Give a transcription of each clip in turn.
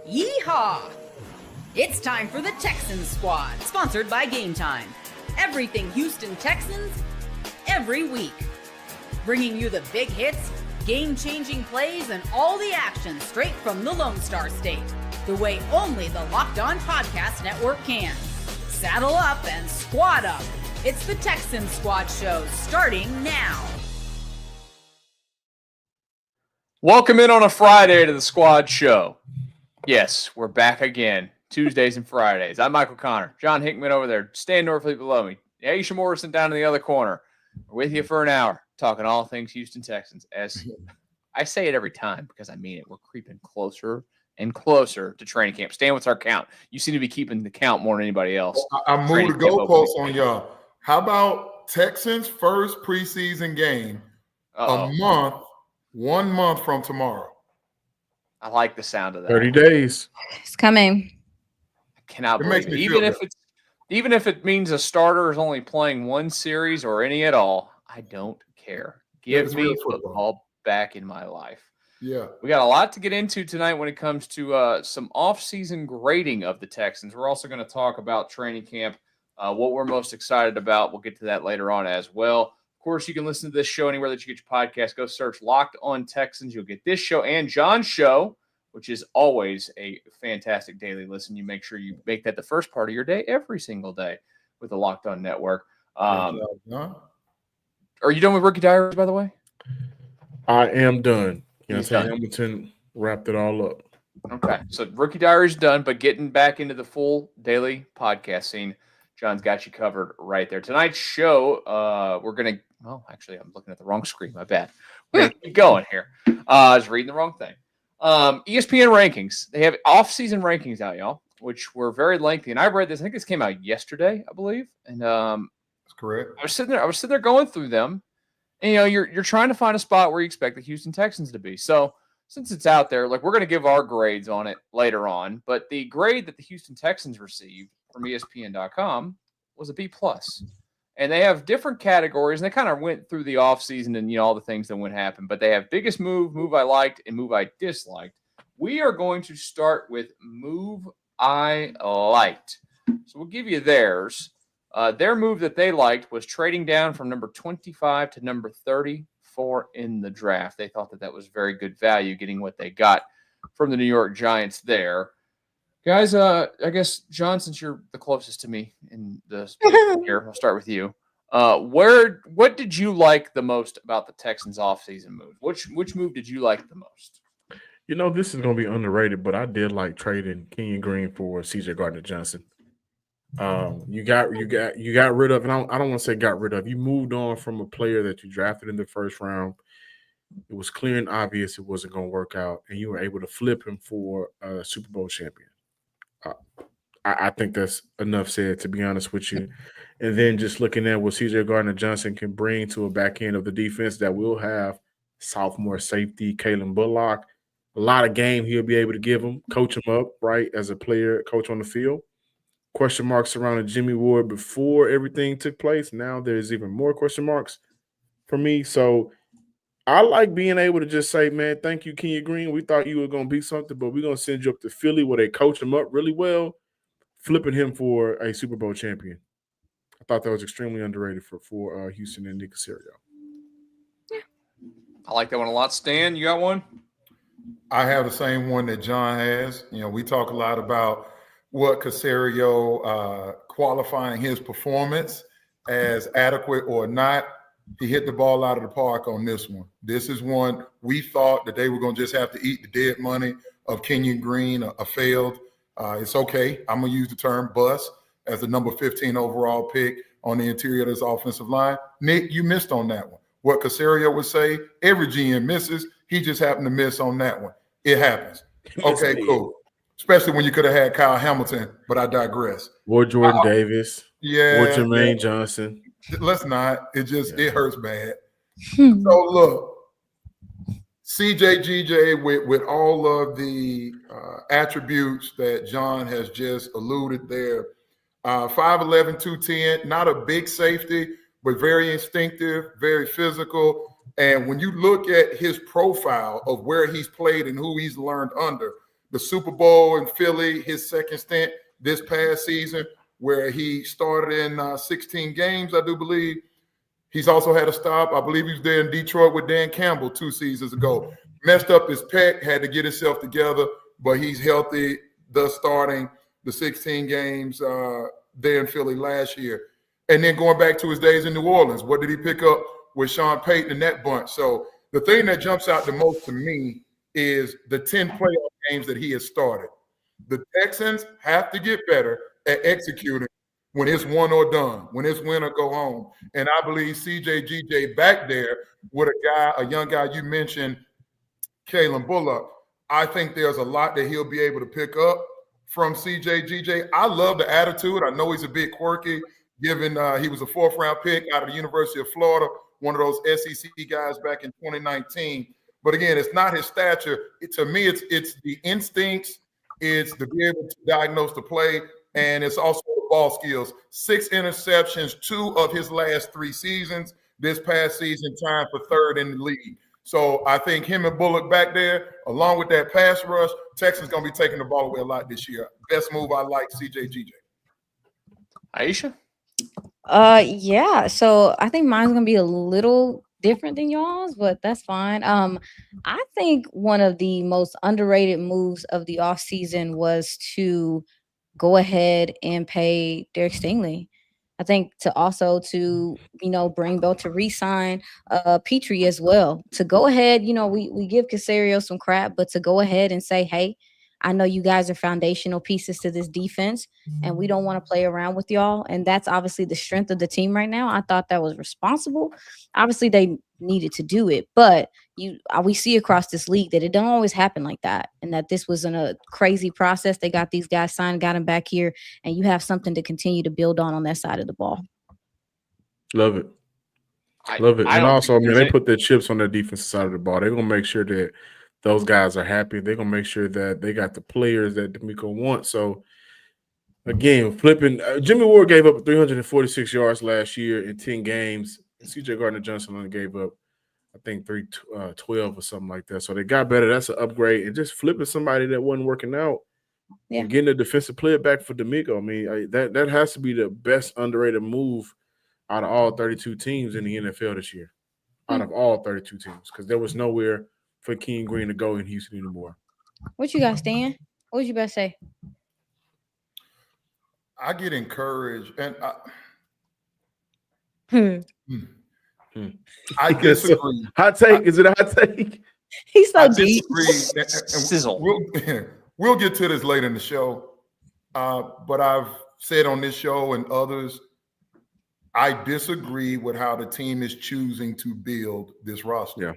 Yeehaw! It's time for the Texans Squad, sponsored by Gametime. Everything Houston Texans, every week. Bringing you the big hits, game-changing plays, and all the action straight from the Lone Star State. The way only the Locked On Podcast Network can. Saddle up and squad up. It's the Texans Squad show, starting now. Welcome in on a Friday to the Squad Show. Yes, we're back again, Tuesdays and Fridays. I'm Michael Connor. John Hickman over there. Stan Norfleet below me. Iisha Morrison down in the other corner. We're with you for an hour, talking all things Houston Texans. As I say it every time because I mean it, we're creeping closer and closer to training camp. Stan, what's our count? You seem to be keeping the count more than anybody else. I moved the goalposts on y'all. How about Texans' first preseason game a month, 1 month from tomorrow? I like the sound of that. 30 days. It's coming. I cannot believe it. Even if it means a starter is only playing one series or any at all, I don't care. Give me football back in my life. Yeah. We got a lot to get into tonight when it comes to some offseason grading of the Texans. We're also going to talk about training camp, what we're most excited about. We'll get to that later on as well. Of course, you can listen to this show anywhere that you get your podcast. Go search Locked On Texans. You'll get this show and John's show, which is always a fantastic daily listen. You make sure you make that the first part of your day every single day with the Locked On Network. Are you done with Rookie Diaries, by the way? I am done. Hamilton wrapped it all up. Okay, so Rookie Diaries done, but getting back into the full daily podcast scene, John's got you covered right there. Tonight's show, we're going to – well, actually, I'm looking at the wrong screen. My bad. We're going to keep going here. I was reading the wrong thing. ESPN rankings. They have off-season rankings out, y'all, which were very lengthy. And I read this. I think this came out yesterday, I believe. And that's correct. I was sitting there going through them. And, you know, you're trying to find a spot where you expect the Houston Texans to be. So since it's out there, like, we're going to give our grades on it later on. But the grade that the Houston Texans received from ESPN.com was a B+. And they have different categories, and they kind of went through the offseason and, you know, all the things that would happen. But they have biggest move I liked, and move I disliked. We are going to start with move I liked. So we'll give you theirs. Their move that they liked was trading down from number 25 to number 34 in the draft. They thought that was very good value, getting what they got from the New York Giants there. Guys, I guess, John, since you're the closest to me in this here, I'll start with you. What did you like the most about the Texans offseason move? Which move did you like the most? You know, this is going to be underrated, but I did like trading Kenyon Green for C.J. Gardner-Johnson. You got rid of, and I don't want to say got rid of. You moved on from a player that you drafted in the first round. It was clear and obvious it wasn't going to work out, and you were able to flip him for a Super Bowl champion. I think that's enough said, to be honest with you. And then just looking at what C.J. Gardner-Johnson can bring to a back end of the defense that will have sophomore safety Kalen Bullock. A lot of game he'll be able to give him, coach him up, right, as a player, coach on the field. Question marks surrounding Jimmy Ward before everything took place. Now there's even more question marks for me. So I like being able to just say, man, thank you, Kenyon Green. We thought you were going to be something, but we're going to send you up to Philly where they coach him up really well, flipping him for a Super Bowl champion. I thought that was extremely underrated for Houston and Nick Caserio. Yeah. I like that one a lot. Stan, you got one? I have the same one that John has. You know, we talk a lot about what Caserio qualifying his performance as adequate or not. He hit the ball out of the park on this one. This is one we thought that they were going to just have to eat the dead money of Kenyon Green, a failed. It's okay. I'm going to use the term bust as the number 15 overall pick on the interior of this offensive line. Nick, you missed on that one. What Caserio would say, every GM misses. He just happened to miss on that one. It happens. Okay, cool. Especially when you could have had Kyle Hamilton, but I digress. Or Jordan Davis. Yeah. Or Jermaine Johnson. Let's not. It hurts bad. So look, CJ with all of the attributes that John has just alluded there, 5'11", 210, not a big safety, but very instinctive, very physical. And when you look at his profile of where he's played and who he's learned under, the Super Bowl in Philly, his second stint this past season, where he started in 16 games, I do believe. He's also had a stop. I believe he was there in Detroit with Dan Campbell 2 seasons ago. Messed up his pec, had to get himself together, but he's healthy, thus starting the 16 games there in Philly last year. And then going back to his days in New Orleans, what did he pick up with Sean Payton and that bunch? So the thing that jumps out the most to me is the 10 playoff games that he has started. The Texans have to get better at executing when it's one or done, when it's win or go home. And I believe CJ back there with a young guy you mentioned, Kalen Bullock, I think there's a lot that he'll be able to pick up from CJ. I love the attitude. I know he's a bit quirky, given he was a 4th-round pick out of the University of Florida, one of those SEC guys back in 2019. But again, it's not his stature. To me, it's the instincts, it's to be able to diagnose the play, and it's also the ball skills. 6 interceptions, 2 of his last 3 seasons. This past season, tied for 3rd in the league. So I think him and Bullock back there, along with that pass rush, Texans going to be taking the ball away a lot this year. Best move I like, CJ. Iisha? Yeah. So I think mine's gonna be a little different than y'all's, but that's fine. I think one of the most underrated moves of the offseason was to go ahead and pay Derek Stingley. I think to bring Bell to re-sign Petrie as well. To go ahead, we give Caserio some crap, but to go ahead and say, hey, I know you guys are foundational pieces to this defense, and we don't want to play around with y'all. And that's obviously the strength of the team right now. I thought that was responsible. Obviously, they needed to do it, but we see across this league that it don't always happen like that, and that this was in a crazy process. They got these guys signed, got them back here, and you have something to continue to build on that side of the ball. Love it. Love it. And also, they put their chips on their defensive side of the ball. They're going to make sure that those guys are happy. They're going to make sure that they got the players that D'Amico wants. So, again, flipping. Jimmy Ward gave up 346 yards last year in 10 games. C.J. Gardner-Johnson only gave up, I think, 312 or something like that. So they got better. That's an upgrade. And just flipping somebody that wasn't working out and getting a defensive player back for D'Amico. I mean, that has to be the best underrated move out of all 32 teams in the NFL this year. Out of all 32 teams, because there was nowhere for Kenyon Green to go in Houston anymore. What you got, Stan? What would you best say? I get encouraged, and I disagree. Hot take? Is it a hot take? He's so deep. Sizzle. We'll get to this later in the show, but I've said on this show and others, I disagree with how the team is choosing to build this roster. Yeah.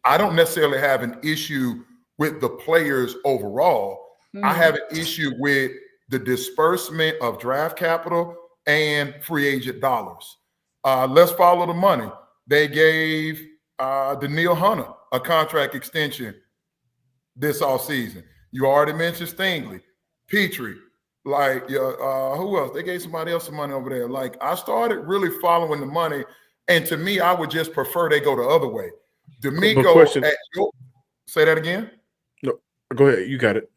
I don't necessarily have an issue with the players overall. I have an issue with the disbursement of draft capital and free agent dollars. Let's follow the money. They gave Danielle Hunter a contract extension this offseason. You already mentioned Stingley, Petrie, who else? They gave somebody else some money over there. I started really following the money, and to me, I would just prefer they go the other way. D'Amico, say that again? No, go ahead. You got it.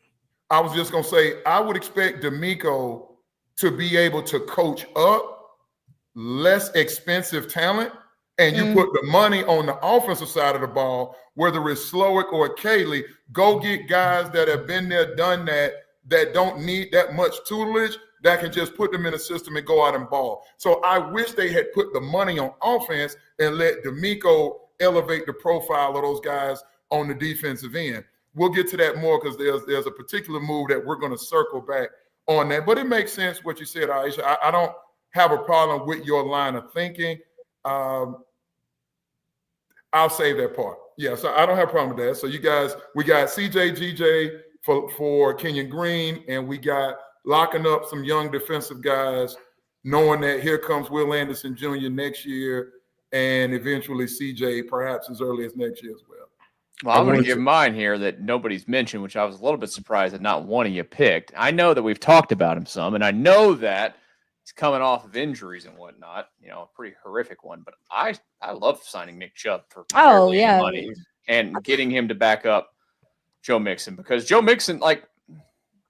I was just going to say, I would expect D'Amico to be able to coach up less expensive talent, and you put the money on the offensive side of the ball, whether it's Slowick or Cayley, go get guys that have been there, done that don't need that much tutelage, that can just put them in a system and go out and ball. So I wish they had put the money on offense and let D'Amico elevate the profile of those guys on the defensive end. We'll get to that more because there's a particular move that we're going to circle back on that. But it makes sense what you said, Iisha. I don't have a problem with your line of thinking. I'll save that part. Yeah, so I don't have a problem with that. So you guys, we got CJ for Kenyon Green, and we got locking up some young defensive guys, knowing that here comes Will Anderson Jr. next year, and eventually CJ perhaps as early as next year as well. Well, I'm going to give mine here that nobody's mentioned, which I was a little bit surprised that not one of you picked. I know that we've talked about him some, and I know that he's coming off of injuries and whatnot, a pretty horrific one. But I love signing Nick Chubb for money and getting him to back up Joe Mixon, because Joe Mixon, like,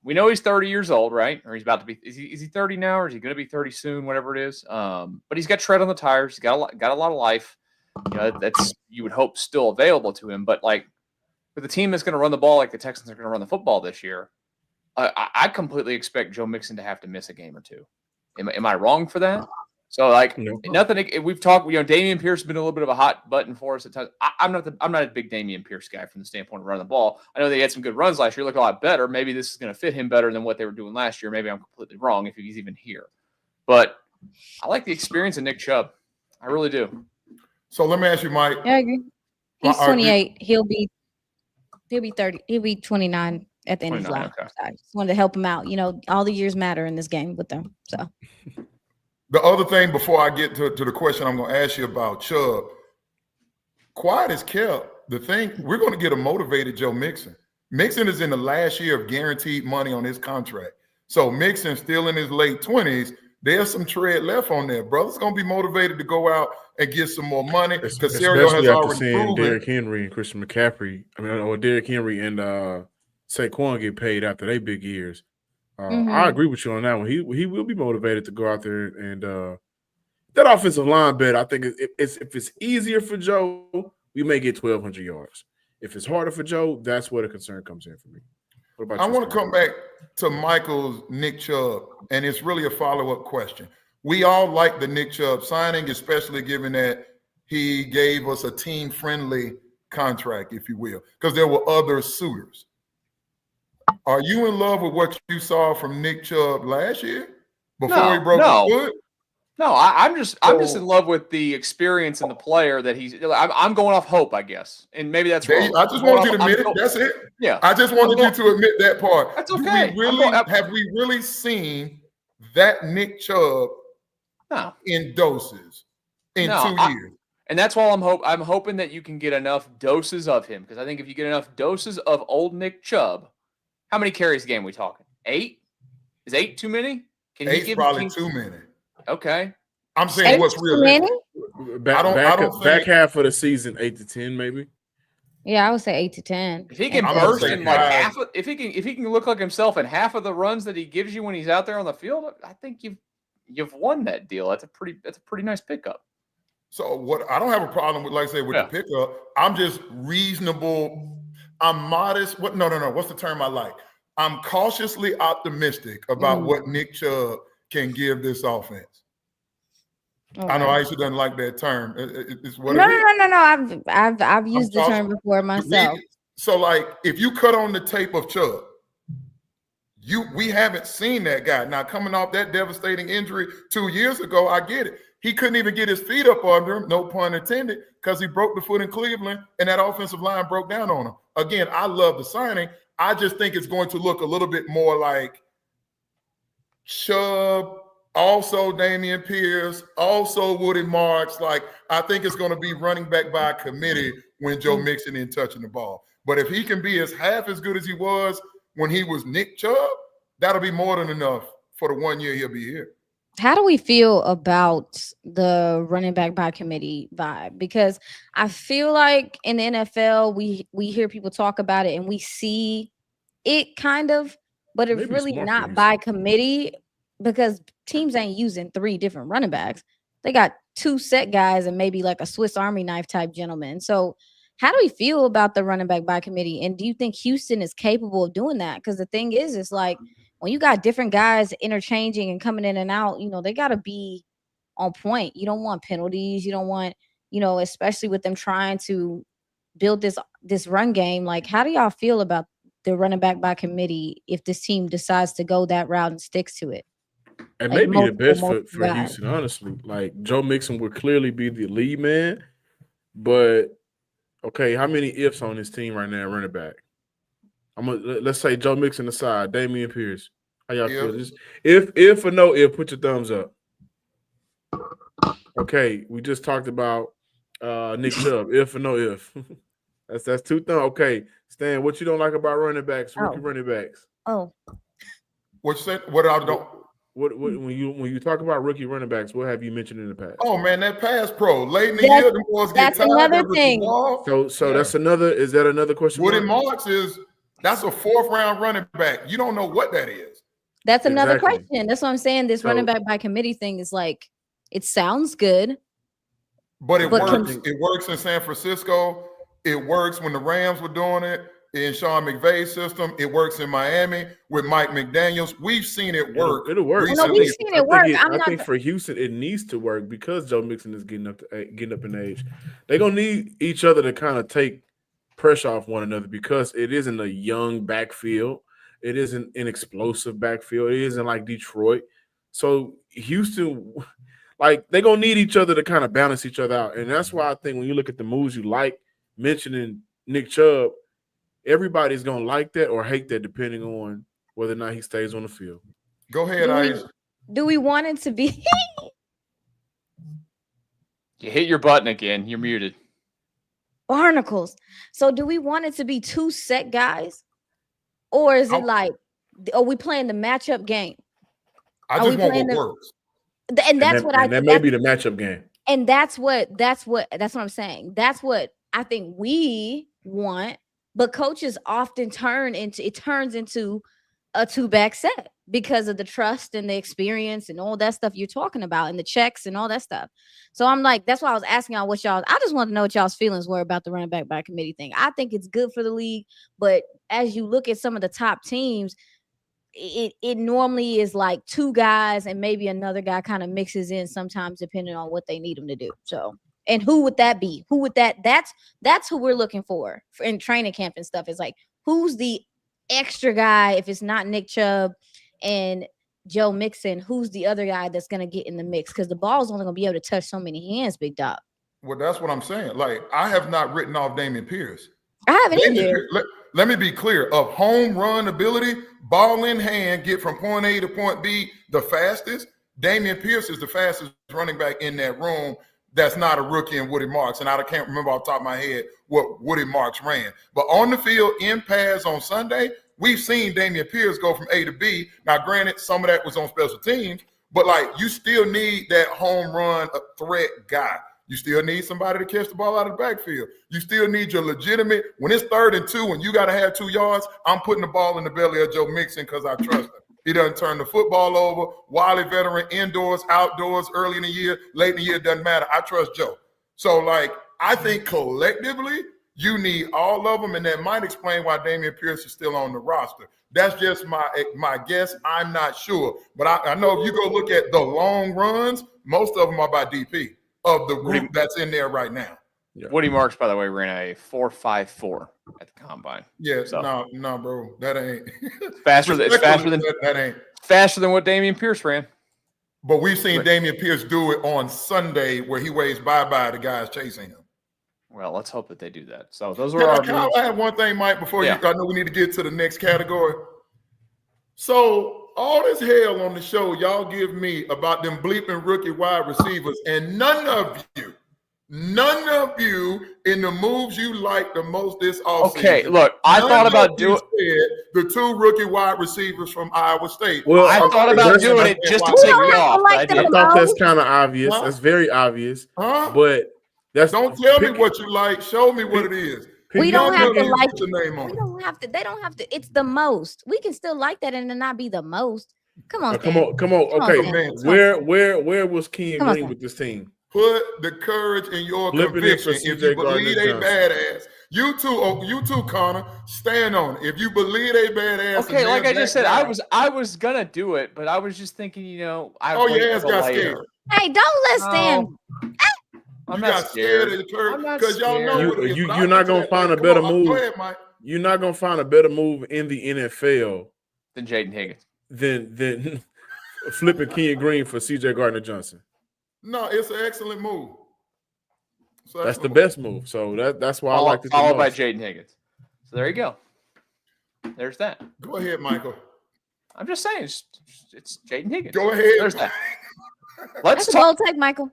we know he's 30 years old, right? Or he's about to be. Is he 30 now, or is he going to be 30 soon? Whatever it is. But he's got tread on the tires. He's got a lot of life. That's you would hope still available to him. But like with the team that's going to run the ball like the Texans are going to run the football this year, I completely expect Joe Mixon to have to miss a game or two. Am I wrong for that? So like nothing. We've talked. Dameon Pierce has been a little bit of a hot button for us at times. I'm not a big Dameon Pierce guy from the standpoint of running the ball. I know they had some good runs last year. Look a lot better. Maybe this is going to fit him better than what they were doing last year. Maybe I'm completely wrong if he's even here. But I like the experience of Nick Chubb. I really do. So let me ask you, Mike. Yeah, I agree. He's 28. He'll be 30. He'll be 29 at the end of July. Okay. So I just wanted to help him out. All the years matter in this game with them. So. The other thing before I get to the question I'm going to ask you about Chubb, quiet is kept. The thing, we're going to get a motivated Joe Mixon. Mixon is in the last year of guaranteed money on his contract. So Mixon still in his late 20s. There's some tread left on there. Brother's going to be motivated to go out and get some more money. Caserio has already proven. Derrick Henry and Christian McCaffrey, or Derrick Henry and Saquon get paid after their big years. I agree with you on that one. He will be motivated to go out there and that offensive line bet. I think if it's easier for Joe, we may get 1,200 yards. If it's harder for Joe, that's where the concern comes in for me. What about I want to come back to Michael's Nick Chubb, and it's really a follow-up question. We all like the Nick Chubb signing, especially given that he gave us a team-friendly contract, if you will, because there were other suitors. Are you in love with what you saw from Nick Chubb last year before he broke his foot? No, I'm just in love with the experience and the player that he's. I'm going off hope, I guess, and maybe that's wrong. I just wanted you to admit it. That's it. Yeah, I just wanted you to admit that part. That's okay. Have we really seen that Nick Chubb in doses in 2 years? And that's why I'm hoping that you can get enough doses of him, because I think if you get enough doses of old Nick Chubb. How many carries a game are we talking? 8? Is 8 too many? Eight's probably too many. Okay. I'm saying what's realistic. Back half of the season, 8 to 10, maybe. Yeah, I would say 8 to 10. If he can burst in like half, if he can look like himself in half of the runs that he gives you when he's out there on the field, I think you've won that deal. That's a pretty nice pickup. So what? I don't have a problem with, like I say, with the pickup. I'm just reasonable. I'm modest. No. What's the term I like? I'm cautiously optimistic about what Nick Chubb can give this offense. Okay. I know Iisha doesn't like that term. It's what No. I've used the term before myself. So, like, if you cut on the tape of Chubb, we haven't seen that guy. Now, coming off that devastating injury 2 years ago, I get it. He couldn't even get his feet up under him, no pun intended, because he broke the foot in Cleveland, and that offensive line broke down on him. Again, I love the signing. I just think it's going to look a little bit more like Chubb, also Dameon Pierce, also Woody Marks. Like, I think it's going to be running back by committee when Joe Mixon ain't touching the ball. But if he can be half as good as he was when he was Nick Chubb, that'll be more than enough for the 1 year he'll be here. How do we feel about the running back by committee vibe? Because I feel like in the NFL, we hear people talk about it and we see it kind of, but it's really not by committee because teams ain't using 3 different running backs. They got 2 set guys and maybe like a Swiss Army knife type gentleman. So how do we feel about the running back by committee? And do you think Houston is capable of doing that? Because the thing is, it's like, when you got different guys interchanging and coming in and out, they got to be on point. You don't want penalties. You don't want, especially with them trying to build this run game. Like, how do y'all feel about the running back by committee if this team decides to go that route and sticks to it? It may be the best for Houston, honestly. Like, Joe Mixon would clearly be the lead man, but okay, how many ifs on this team right now, running back? Let's say Joe Mixon aside, Dameon Pierce. How y'all feel? Just if or no if, put your thumbs up. Okay, we just talked about Nick Chubb. If or no if. that's 2 thumbs. Okay, Stan, what you don't like about running backs, rookie running backs? Oh, what you said? What I don't. What when you talk about rookie running backs, what have you mentioned in the past? Oh man, that pass pro late in the year, the boys get tired. That's another thing. So that's another. Is that another question? Woody Marks is That's a 4th-round running back. You don't know what that is. That's another Exactly. question. That's what I'm saying. This running back by committee thing is like, it sounds good. But it But works. It works in San Francisco. It works when the Rams were doing it in Sean McVay's system. It works in Miami with Mike McDaniels. We've seen it work. It'll work. No, we've seen it work. I think for Houston, it needs to work because Joe Mixon is getting up in age. They're gonna need each other to kind of take pressure off one another because it isn't a young backfield. It isn't an explosive backfield. It isn't like Detroit. So Houston, like, they're gonna need each other to kind of balance each other out. And that's why I think when you look at the moves you like, mentioning Nick Chubb, everybody's gonna like that or hate that depending on whether or not he stays on the field. Go ahead, Iisha. Do we want it to be? You hit your button again. You're muted. Barnacles. So do we want it to be 2 set guys? Or is it like, are we playing the matchup game? I just want what works. And that's what that may be the matchup game. And that's what I'm saying. That's what I think we want. But coaches often turns into a 2-back set because of the trust and the experience and all that stuff you're talking about and the checks and all that stuff. So I'm like, that's why I was asking y'all I just want to know what y'all's feelings were about the running back by committee thing. I think it's good for the league, but as you look at some of the top teams, it normally is like 2 guys and maybe another guy kind of mixes in sometimes depending on what they need them to do. So, and who would that be? That's who we're looking for in training camp and stuff. Is like, who's the extra guy if it's not Nick Chubb and Joe Mixon? Who's the other guy that's going to get in the mix? Because the ball's only going to be able to touch so many hands, big dog. Well, that's what I'm saying. Like, I have not written off Dameon Pierce. I haven't either. Let me be clear. Of home run ability, ball in hand, get from point A to point B the fastest. Dameon Pierce is the fastest running back in that room. That's not a rookie in Woody Marks. And I can't remember off the top of my head what Woody Marks ran. But on the field, in pads on Sunday, we've seen Dameon Pierce go from A to B. Now, granted, some of that was on special teams, but like, you still need that home run threat guy. You still need somebody to catch the ball out of the backfield. You still need your legitimate, when it's 3rd and 2 and you got to have 2 yards, I'm putting the ball in the belly of Joe Mixon because I trust him. He doesn't turn the football over. Wily veteran, indoors, outdoors, early in the year, late in the year, doesn't matter. I trust Joe. So, like, I think collectively, you need all of them, and that might explain why Dameon Pierce is still on the roster. That's just my guess. I'm not sure. But I know if you go look at the long runs, most of them are by DP of the group that's in there right now. Yeah. Woody Marks, by the way, ran a 4.54 at the combine. Yeah, so. no, bro, that ain't faster than faster than what Dameon Pierce ran. But we've seen Dameon Pierce do it on Sunday where he waves bye-bye to guys chasing him. Well, let's hope that they do that. So those are our. Can I add one thing, Mike, before I know we need to get to the next category. So all this hell on the show y'all give me about them bleeping rookie wide receivers, and none of you in the moves you like the most this offseason. Okay, look, I thought about doing the 2 rookie wide receivers from Iowa State. Well, I thought about doing it just to take me off. I thought that's kind of obvious. Huh? That's very obvious. Huh? But don't tell me what you like. Show me what it is. We don't have to like the name on. We don't have to. They don't have to. It's the most. We can still like that and then not be the most. Come on, come on. Okay, where was Kenyon Green with this team? Put the courage in your conviction. If you believe they badass, you too, Connor, stand on it. If you believe they badass, okay, like I just said, I was gonna do it, but I was just thinking, your ass got scared. Hey, don't listen. I'm not scared of the courage because y'all know you're not gonna find a better move. Go ahead, Mike. You're not gonna find a better move in the NFL than Jaden Higgins. Than flipping Kenyon Green for CJ Gardner-Johnson. No, it's an excellent move. That's the best move. So that's why I like this. Followed by Jaden Higgins. So there you go. There's that. Go ahead, Michael. I'm just saying, it's Jaden Higgins. Go ahead. There's that. That's a bold take, Michael.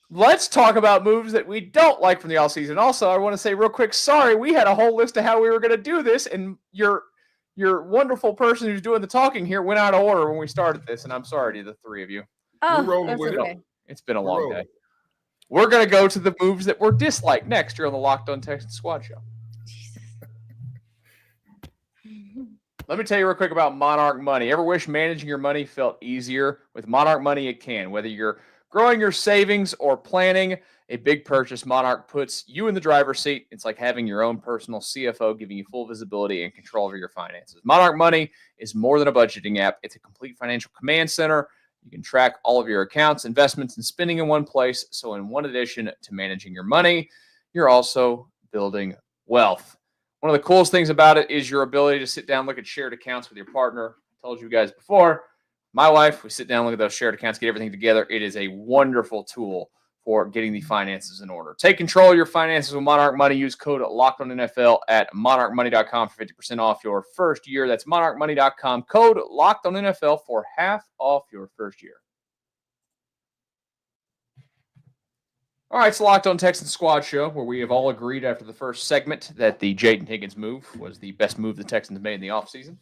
Let's talk about moves that we don't like from the offseason. Also, I want to say real quick, sorry, we had a whole list of how we were going to do this, and your wonderful person who's doing the talking here went out of order when we started this, and I'm sorry to the 3 of you. Oh, we're rolling with okay. it. It's been a long day. We're going to go to the moves that were disliked next year on the Locked On Texans Squad show. Let me tell you real quick about Monarch Money. Ever wish managing your money felt easier? With Monarch Money, it can. Whether you're growing your savings or planning a big purchase, Monarch puts you in the driver's seat. It's like having your own personal CFO, giving you full visibility and control over your finances. Monarch Money is more than a budgeting app. It's a complete financial command center. You can track all of your accounts, investments, and spending in one place. So in one addition to managing your money, you're also building wealth. One of the coolest things about it is your ability to sit down, look at shared accounts with your partner. I told you guys before, my wife, we sit down, look at those shared accounts, get everything together. It is a wonderful tool for getting the finances in order. Take control of your finances with Monarch Money. Use code LOCKEDONNFL at monarchmoney.com for 50% off your first year. That's monarchmoney.com. Code LOCKEDONNFL for half off your first year. All right, it's the Locked On Texans Squad show, where we have all agreed after the first segment that the Jaden Higgins move was the best move the Texans made in the offseason.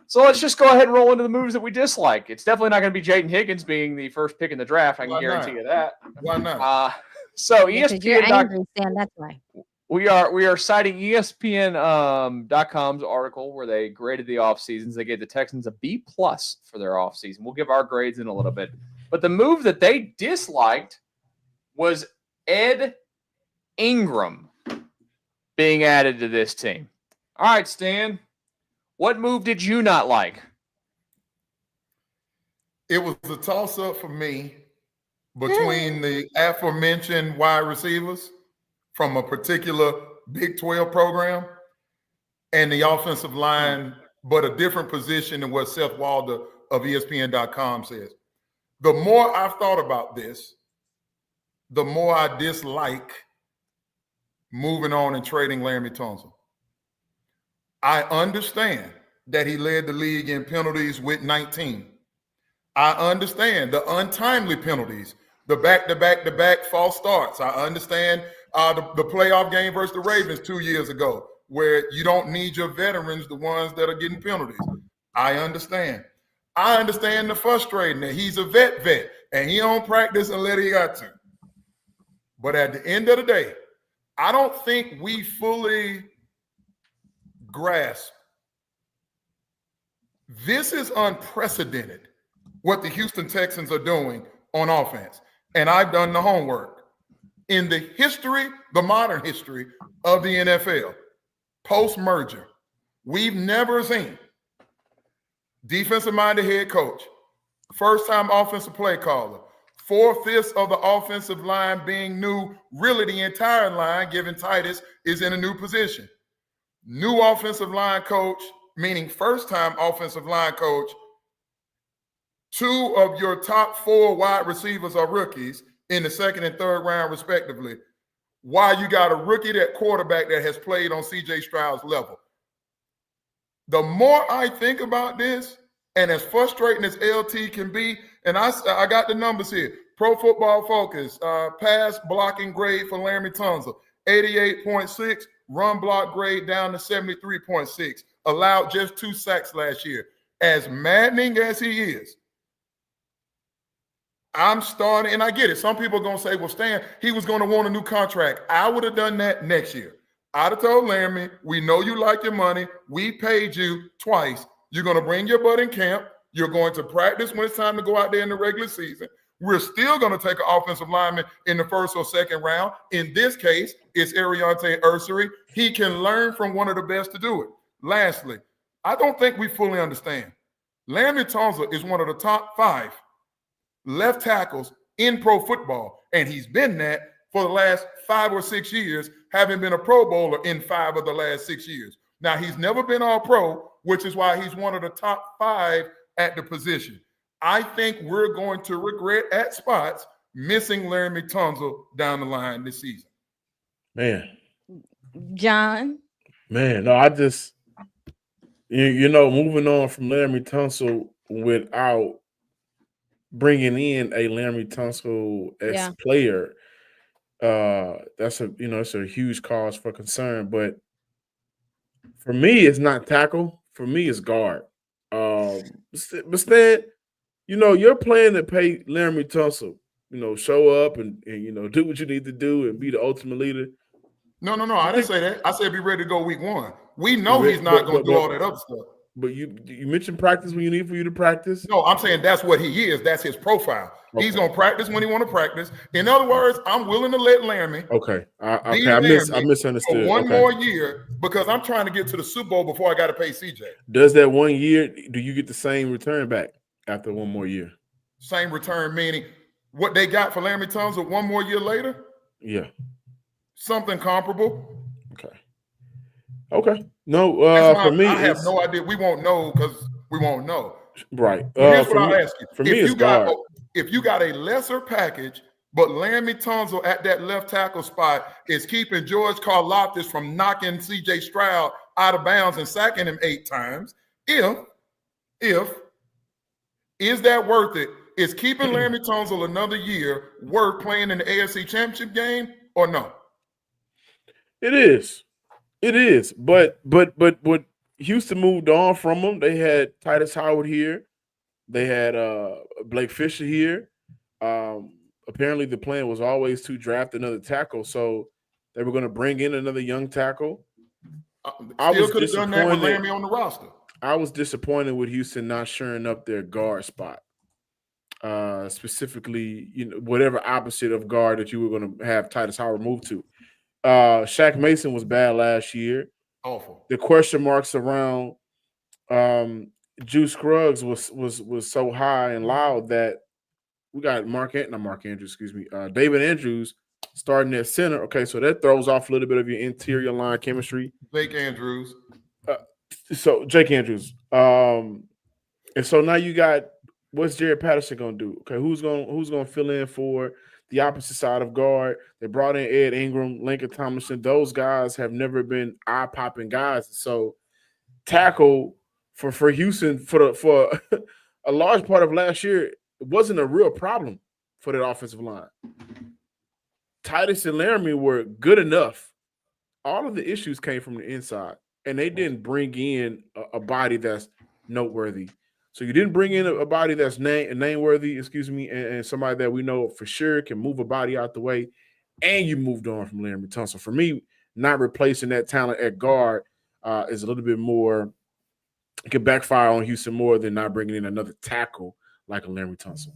So let's just go ahead and roll into the moves that we dislike. It's definitely not going to be Jaden Higgins being the first pick in the draft. I can guarantee you that. Why not? So You're ESPN. angry, Stan, that's why. We are citing ESPN.com's article where they graded the offseasons. They gave the Texans a B+ for their offseason. We'll give our grades in a little bit. But the move that they disliked was Ed Ingram being added to this team. All right, Stan, what move did you not like? It was a toss-up for me between the aforementioned wide receivers from a particular Big 12 program and the offensive line, but a different position than what Seth Walder of ESPN.com says. The more I've thought about this, the more I dislike moving on and trading Laremy Tunsil. I understand that he led the league in penalties with 19. I understand the untimely penalties, the back-to-back false starts. I understand the playoff game versus the Ravens 2 years ago, where you don't need your veterans, the ones that are getting penalties. I understand. I understand the frustrating that he's a vet, and he don't practice unless he got to. But at the end of the day, I don't think we fully grasp. This is unprecedented, what the Houston Texans are doing on offense. And I've done the homework. In the history, the modern history of the NFL, post-merger, we've never seen defensive-minded head coach, first-time offensive play caller, 4/5 of the offensive line being new, really the entire line, given Titus is in a new position. New offensive line coach, meaning first-time offensive line coach. 2 of your top 4 wide receivers are rookies in the second and third round, respectively. While you got a rookie at quarterback that has played on C.J. Stroud's level. The more I think about this, and as frustrating as LT can be, and I got the numbers here. Pro Football Focus, pass blocking grade for Laremy Tunsil, 88.6, run block grade down to 73.6, allowed just 2 sacks last year. As maddening as he is, I'm starting, and I get it. Some people are going to say, well, Stan, he was going to want a new contract. I would have done that next year. I'd have told Laremy, we know you like your money. We paid you twice. You're going to bring your butt in camp. You're going to practice when it's time to go out there in the regular season. We're still going to take an offensive lineman in the first or second round. In this case, it's Ariante Ursary. He can learn from one of the best to do it. Lastly, I don't think we fully understand. Laremy Tunsil is one of the top 5 left tackles in pro football, and he's been that for the last 5 or 6 years, having been a Pro Bowler in 5 of the last 6 years. Now, he's never been All-Pro, which is why he's one of the top 5 at the position. I think we're going to regret at spots missing Laremy Tunsil down the line this season. Man. John? Man, no, I just, moving on from Laremy Tunsil without bringing in a Laremy Tunsil player, that's it's a huge cause for concern. But for me, it's not tackle. For me, it's guard. But Stan, you're playing to pay Laremy Tunsil, show up and do what you need to do and be the ultimate leader. No. I didn't say that. I said be ready to go week 1. We know he's not going to do all that other stuff. But you mentioned practice when you need for you to practice. No, I'm saying that's what he is. That's his profile. Okay. He's going to practice when he want to practice. In other words, I'm willing to let Laramie. Okay. I Laramie misunderstood. For one more year because I'm trying to get to the Super Bowl before I got to pay CJ. Does that 1 year, do you get the same return back after 1 more year? Same return, meaning what they got for Laramie Tunsil 1 more year later? Yeah. Something comparable. Okay. No, for me, I have no idea. We won't know because we won't know. Right. Here's what I'll ask you. For me, it's guard. If you got a lesser package, but Laramie Tunsil at that left tackle spot is keeping George Karlaftis from knocking C.J. Stroud out of bounds and sacking him 8 times, is that worth it? Is keeping Laramie Tunsil another year worth playing in the AFC Championship game or no? It is. But what Houston moved on from them. They had Titus Howard here. They had Blake Fisher here. Apparently the plan was always to draft another tackle, so they were going to bring in another young tackle. Still could have done that with Laramie on the roster. I was disappointed with Houston not shoring up their guard spot. Specifically, whatever opposite of guard that you were going to have Titus Howard move to. Shaq Mason was bad last year. Awful. The question marks around Juice Scruggs was so high and loud that we got David Andrews starting at center. Okay, so that throws off a little bit of your interior line chemistry. Jake Andrews. Jake Andrews. And so now you got, what's Jared Patterson gonna do? Okay, who's gonna fill in for the opposite side of guard? They brought in Ed Ingram, Lincoln Tomlinson. Those guys have never been eye-popping guys. So tackle for Houston for a large part of last year, it wasn't a real problem for that offensive line. Titus and Laramie were good enough. All of the issues came from the inside, and they didn't bring in a body that's noteworthy. So you didn't bring in a body that's name-worthy, and somebody that we know for sure can move a body out the way, and you moved on from Laramie Tunsil. For me, not replacing that talent at guard is a little bit more – it could backfire on Houston more than not bringing in another tackle like a Laramie Tunsil.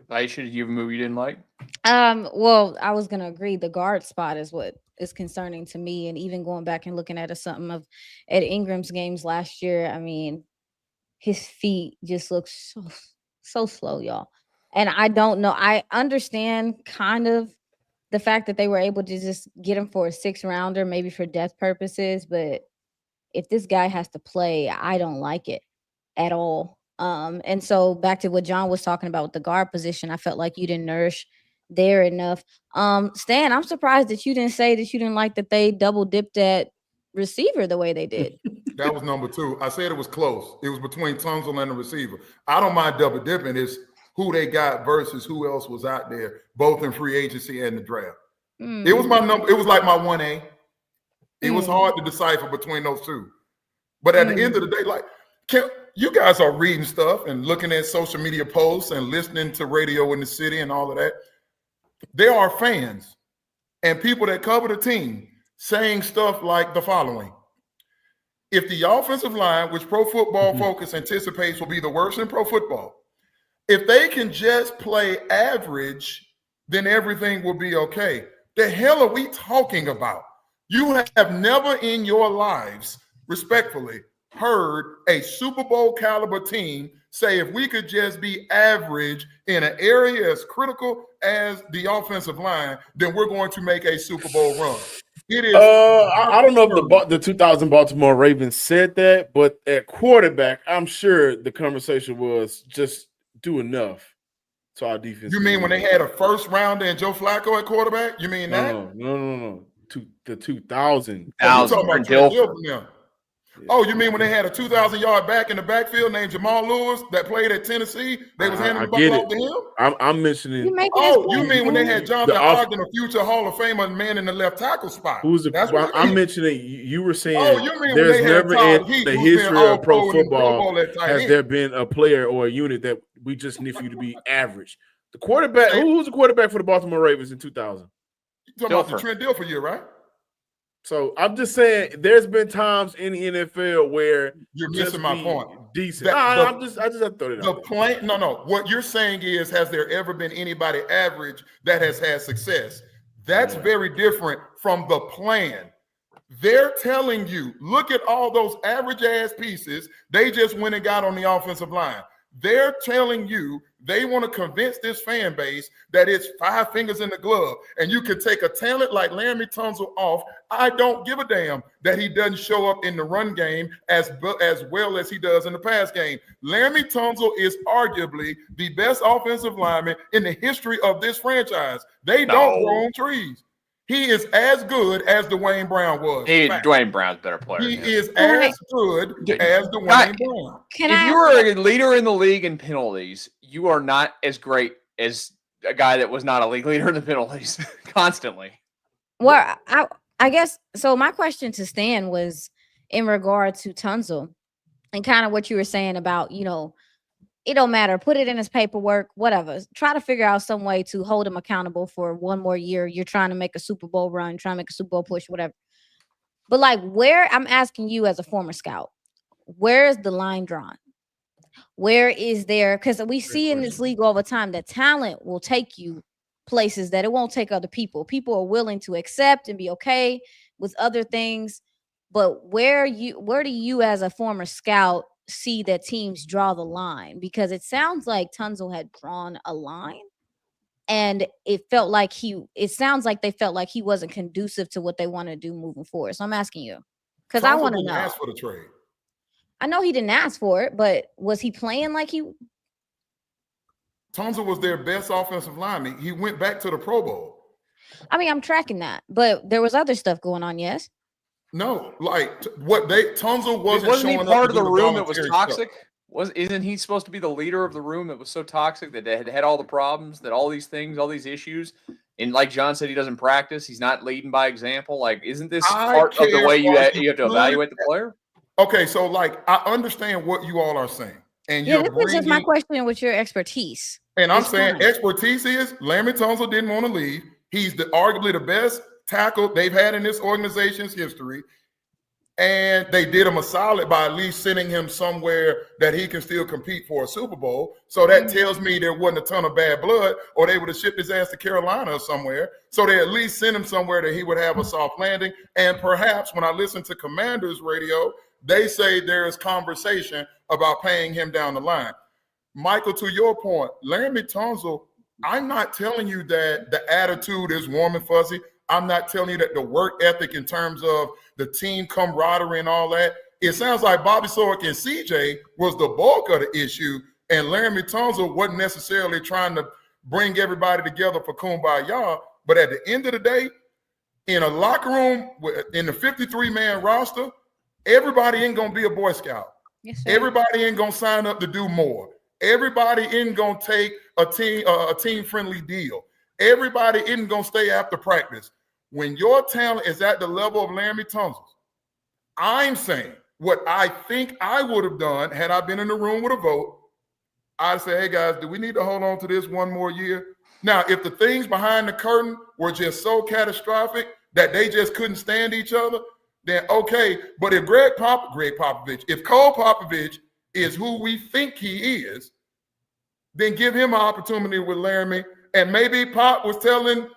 Iisha, did you have a move you didn't like? Well, I was gonna agree. The guard spot is what is concerning to me, and even going back and looking at something of Ed Ingram's games last year. I mean, his feet just look so slow, y'all. And I don't know. I understand kind of the fact that they were able to just get him for a 6th rounder, maybe for depth purposes, but if this guy has to play, I don't like it at all. And so back to what John was talking about with the guard position, I felt like you didn't nourish there enough. Stan, I'm surprised that you didn't say that you didn't like that they double dipped at receiver the way they did. That was number 2. I said it was close. It was between Tunsil and the receiver. I don't mind double dipping. It's who they got versus who else was out there, both in free agency and the draft. It was my number. It was like my 1A. It was hard to decipher between those two. But at the end of the day, you guys are reading stuff and looking at social media posts and listening to radio in the city and all of that. There are fans and people that cover the team saying stuff like the following. If the offensive line, which Pro Football Focus anticipates will be the worst in pro football, if they can just play average, then everything will be okay. The hell are we talking about? You have never in your lives, respectfully, heard a Super Bowl caliber team say if we could just be average in an area as critical as the offensive line, then we're going to make a Super Bowl run. It is. I don't know if the 2000 Baltimore Ravens said that, but at quarterback, I'm sure the conversation was just do enough to our defense. You mean when they had a first rounder and Joe Flacco at quarterback? You mean that? No. The 2000. Oh, you talking about Trent Dilfer now? Oh, you mean when they had a 2,000-yard back in the backfield named Jamal Lewis that played at Tennessee? They was handing the ball off to him? I'm mentioning. You mean when they had Jonathan Ogden, a future Hall of Famer man in the left tackle spot? I'm mentioning you were saying you mean there's when they had never Todd in Heath, the who's history been of pro all-pro in the football Pro Bowl at tight has end. there been a player or a unit that we just need for you to be average. The quarterback, who was the quarterback for the Baltimore Ravens in 2000? You talking about the Trent Dilfer year, right? So I'm just saying, there's been times in the NFL where You're just missing my be point. decent. I just have to throw it out there. No. What you're saying is, has there ever been anybody average that has had success? That's very different from the plan. They're telling you, look at all those average ass pieces they just went and got on the offensive line. They're telling you they want to convince this fan base that it's 5 fingers in the glove, and you can take a talent like Laremy Tunsil off. I don't give a damn that he doesn't show up in the run game as well as he does in the pass game. Laremy Tunsil is arguably the best offensive lineman in the history of this franchise. They don't grow on trees. He is as good as Dwayne Brown was. Dwayne Brown's a better player. He is as good as Dwayne Brown. If you are a leader in the league in penalties, you are not as great as a guy that was not a league leader in the penalties constantly. Well, I guess so. My question to Stan was in regard to Tunsil and kind of what you were saying about, it don't matter. Put it in his paperwork, whatever. Try to figure out some way to hold him accountable for one more year. You're trying to make a Super Bowl run, trying to make a Super Bowl push, whatever. But I'm asking you as a former scout, where is the line drawn? Where is there? Because we see in this league all the time that talent will take you places that it won't take other people. People are willing to accept and be okay with other things. But where do you as a former scout see that teams draw the line? Because it sounds like Tunsil had drawn a line, and it sounds like they felt like he wasn't conducive to what they want to do moving forward. So I'm asking you, because I want to know. Ask for the trade. I know he didn't ask for it, but was he playing like he? Tunsil was their best offensive lineman. He went back to the Pro Bowl. I mean, I'm tracking that, but there was other stuff going on. Yes. No, Tunsil wasn't he showing part up of the room that was toxic? Stuff. Isn't he supposed to be the leader of the room that was so toxic that they had all the problems, that all these things, all these issues? And like John said, he doesn't practice. He's not leading by example. Like, isn't this part of the way you have to evaluate the player? Okay, so I understand what you all are saying. And this is just my question with your expertise. And I'm saying expertise is Laremy Tunsil didn't want to leave. He's arguably the best tackle they've had in this organization's history. And they did him a solid by at least sending him somewhere that he can still compete for a Super Bowl. So that tells me there wasn't a ton of bad blood, or they would have shipped his ass to Carolina or somewhere. So they at least sent him somewhere that he would have a soft landing. And perhaps when I listen to Commanders radio, they say there is conversation about paying him down the line. Michael, to your point, Laremy Tunsil, I'm not telling you that the attitude is warm and fuzzy. I'm not telling you that the work ethic in terms of the team camaraderie and all that. It sounds like Bobby Sorek and CJ was the bulk of the issue, and Laremy Tunsil wasn't necessarily trying to bring everybody together for kumbaya. But at the end of the day, in a locker room, in the 53-man roster, everybody ain't going to be a Boy Scout. Yes, sir. Everybody ain't going to sign up to do more. Everybody isn't going to take a team-friendly deal. Everybody isn't going to stay after practice. When your talent is at the level of Laremy Tunsil's, I'm saying what I think I would have done had I been in the room with a vote. I'd say, hey, guys, do we need to hold on to this one more year? Now, if the things behind the curtain were just so catastrophic that they just couldn't stand each other, then okay. But if if Cole Popovich is who we think he is, then give him an opportunity with Laremy. And maybe Pop was telling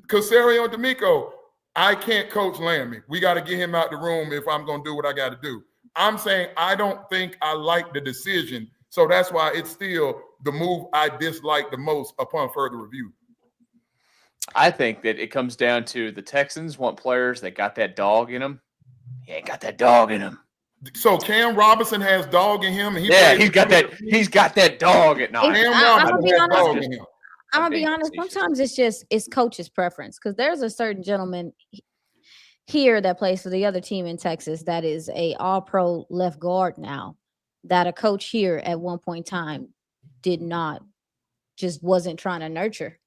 Caserio and D'Amico, I can't coach Laremy. We got to get him out the room if I'm going to do what I got to do. I'm saying I don't think I like the decision. So that's why it's still the move I dislike the most upon further review. I think that it comes down to the Texans want players that got that dog in them. He ain't got that dog in him. So Cam Robinson has dog in him. And he's got that dog at night. Cam Robinson has dog in him. I'm gonna be honest. Sometimes it's coach's preference, because there's a certain gentleman here that plays for the other team in Texas that is a all-pro left guard now, that a coach here at one point in time wasn't trying to nurture.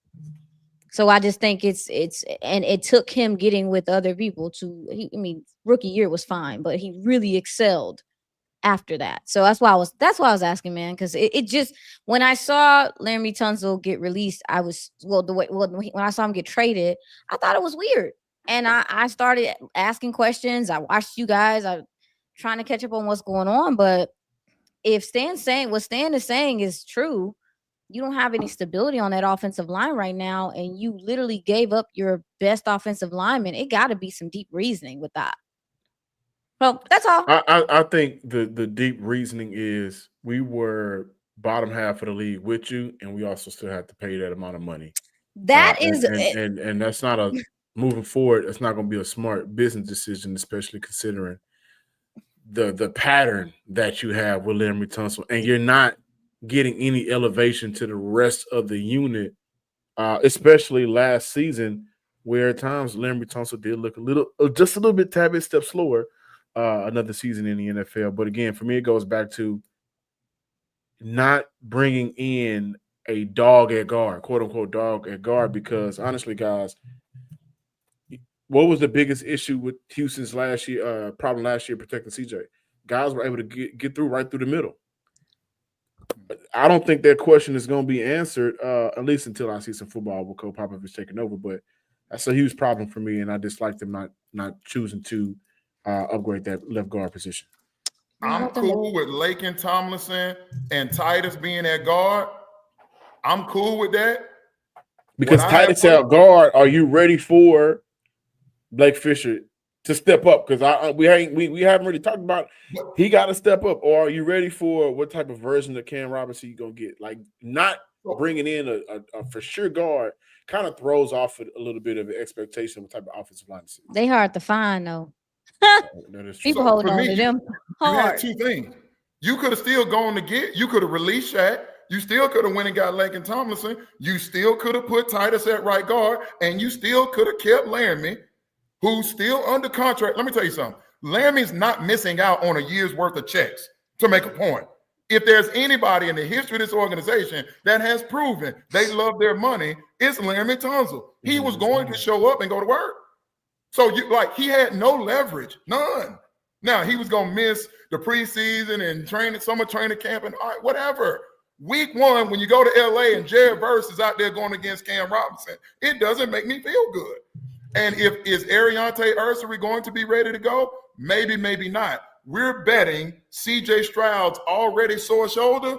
So I just think and it took him getting with other people rookie year was fine, but he really excelled after that. So that's why I was asking, man, because it just, when I saw Laremy Tunsil get released, when I saw him get traded, I thought it was weird. And I started asking questions. I watched you guys. I'm trying to catch up on what's going on. But if what Stan is saying is true, you don't have any stability on that offensive line right now, and you literally gave up your best offensive lineman. It got to be some deep reasoning with that. Well, that's all. I think the deep reasoning is we were bottom half of the league with you, and we also still have to pay that amount of money. And that's not a moving forward. It's not going to be a smart business decision, especially considering the pattern that you have with Laremy Tunsil, and you're not getting any elevation to the rest of the unit, especially last season, where at times Laremy Tunsil did look just a little bit, tad bit step slower. Another season in the NFL. But again, for me, it goes back to not bringing in a dog at guard, quote unquote dog at guard, because honestly, guys, what was the biggest issue with Houston's problem last year protecting CJ? Guys were able to get through right through the middle. I don't think that question is going to be answered, at least until I see some football with Coach Popovich taking over. But that's a huge problem for me, and I dislike them not choosing to upgrade that left guard position. I'm cool with Laken Tomlinson and Titus being at guard. I'm cool with that. Because Titus at guard, are you ready for Blake Fisher to step up? Because we haven't really talked about he got to step up. Or are you ready for what type of version of Cam Robinson you gonna get? Like not bringing in a for sure guard kind of throws off a little bit of an expectation of what type of offensive line to see. They hard to find though. People so holding on to them hard. You had two things. You could have still gone to you could have released Shaq. You still could have went and got Laken Tomlinson. You still could have put Titus at right guard, and you still could have kept Laremy, who's still under contract. Let me tell you something. Laramy's not missing out on a year's worth of checks to make a point. If there's anybody in the history of this organization that has proven they love their money, it's Laremy Tunsil. He was going to show up and go to work. So he had no leverage, none. Now he was gonna miss the preseason and summer training camp and all right, whatever. Week 1, when you go to LA and Jared Verse is out there going against Cam Robinson, it doesn't make me feel good. And is Ariante Ursery going to be ready to go? Maybe, maybe not. We're betting CJ Stroud's already sore shoulder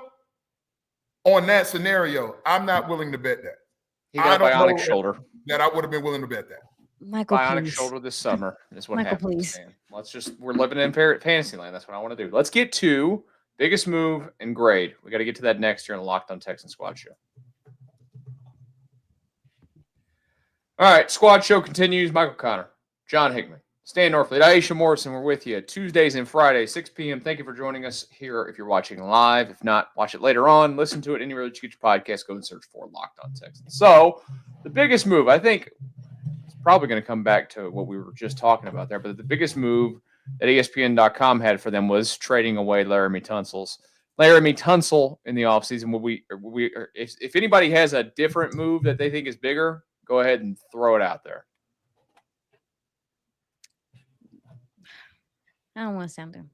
on that scenario. I'm not willing to bet that. He got a bionic shoulder. That I would have been willing to bet that. Michael, bionic please. shoulder this summer is what Michael, happens. Please. We're living in fantasy land. That's what I want to do. Let's get to biggest move and grade. We got to get to that next year in the Locked On Texans Squad show. All right, squad show continues. Michael Connor, John Hickman, Stan Norfleet, Iisha Morrison. We're with you Tuesdays and Fridays, 6 p.m. Thank you for joining us here. If you're watching live, if not, watch it later on. Listen to it anywhere that you get your podcast. Go and search for Locked On Texans. So, the biggest move, I think, probably going to come back to what we were just talking about there, but the biggest move that ESPN.com had for them was trading away Laremy Tunsil in the offseason. If anybody has a different move that they think is bigger, go ahead and throw it out there. I don't want to sound them.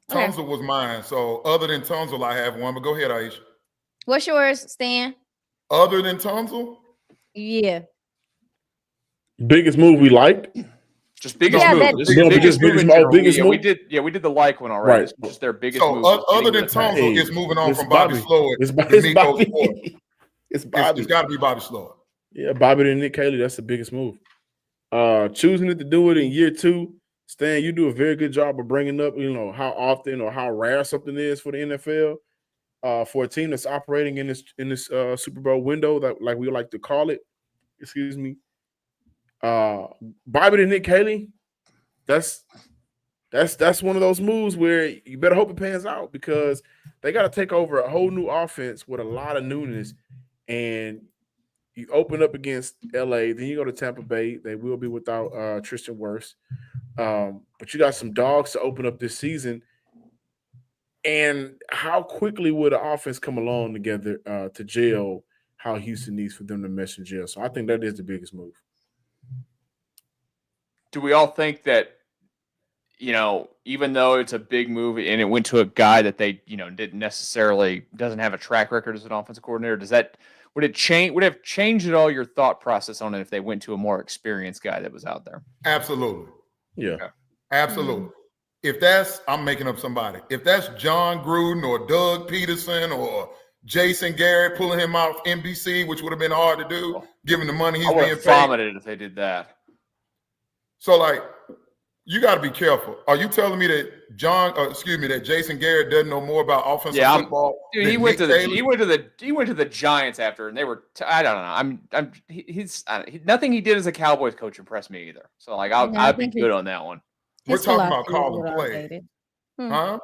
Tunsil was mine. So other than Tunsil, I have one, but go ahead, Iisha. What's yours, Stan? Other than Tunsil? Yeah. Biggest move we liked. Just biggest move. Biggest move. We did the like one already. Right. It's just their biggest move. So other than Tunsil, it's moving on from Bobby Slowick. It's Bobby. It's got to be Bobby Slowick. Yeah, Bobby and Nick Caley, that's the biggest move. Choosing it to do it in year 2, Stan, you do a very good job of bringing up, how often or how rare something is for the NFL. For a team that's operating in this Super Bowl window, that like we like to call it. Excuse me. Bobby and Nick Caley, that's one of those moves where you better hope it pans out, because they got to take over a whole new offense with a lot of newness, and you open up against LA, then you go to Tampa Bay. They will be without Tristan Wirfs, but you got some dogs to open up this season. And how quickly would the offense come along together to gel how Houston needs for them to mesh and gel? So I think that is the biggest move. Do we all think that, even though it's a big move and it went to a guy that they, doesn't have a track record as an offensive coordinator, would it change? Would it have changed at all your thought process on it if they went to a more experienced guy that was out there? Absolutely. Yeah. Okay. Absolutely. If that's, I'm making up somebody. If that's John Gruden or Doug Peterson or Jason Garrett pulling him out of NBC, which would have been hard to do, given the money he's I would being have paid. vomited if they did that. So, like, you got to be careful. Are you telling me that that Jason Garrett doesn't know more about offensive football? Dude, he went to the Giants after, and they were. I don't know. Nothing he did as a Cowboys coach impressed me either. So, like, I'd be good on that one. We're talking about calling plays, huh?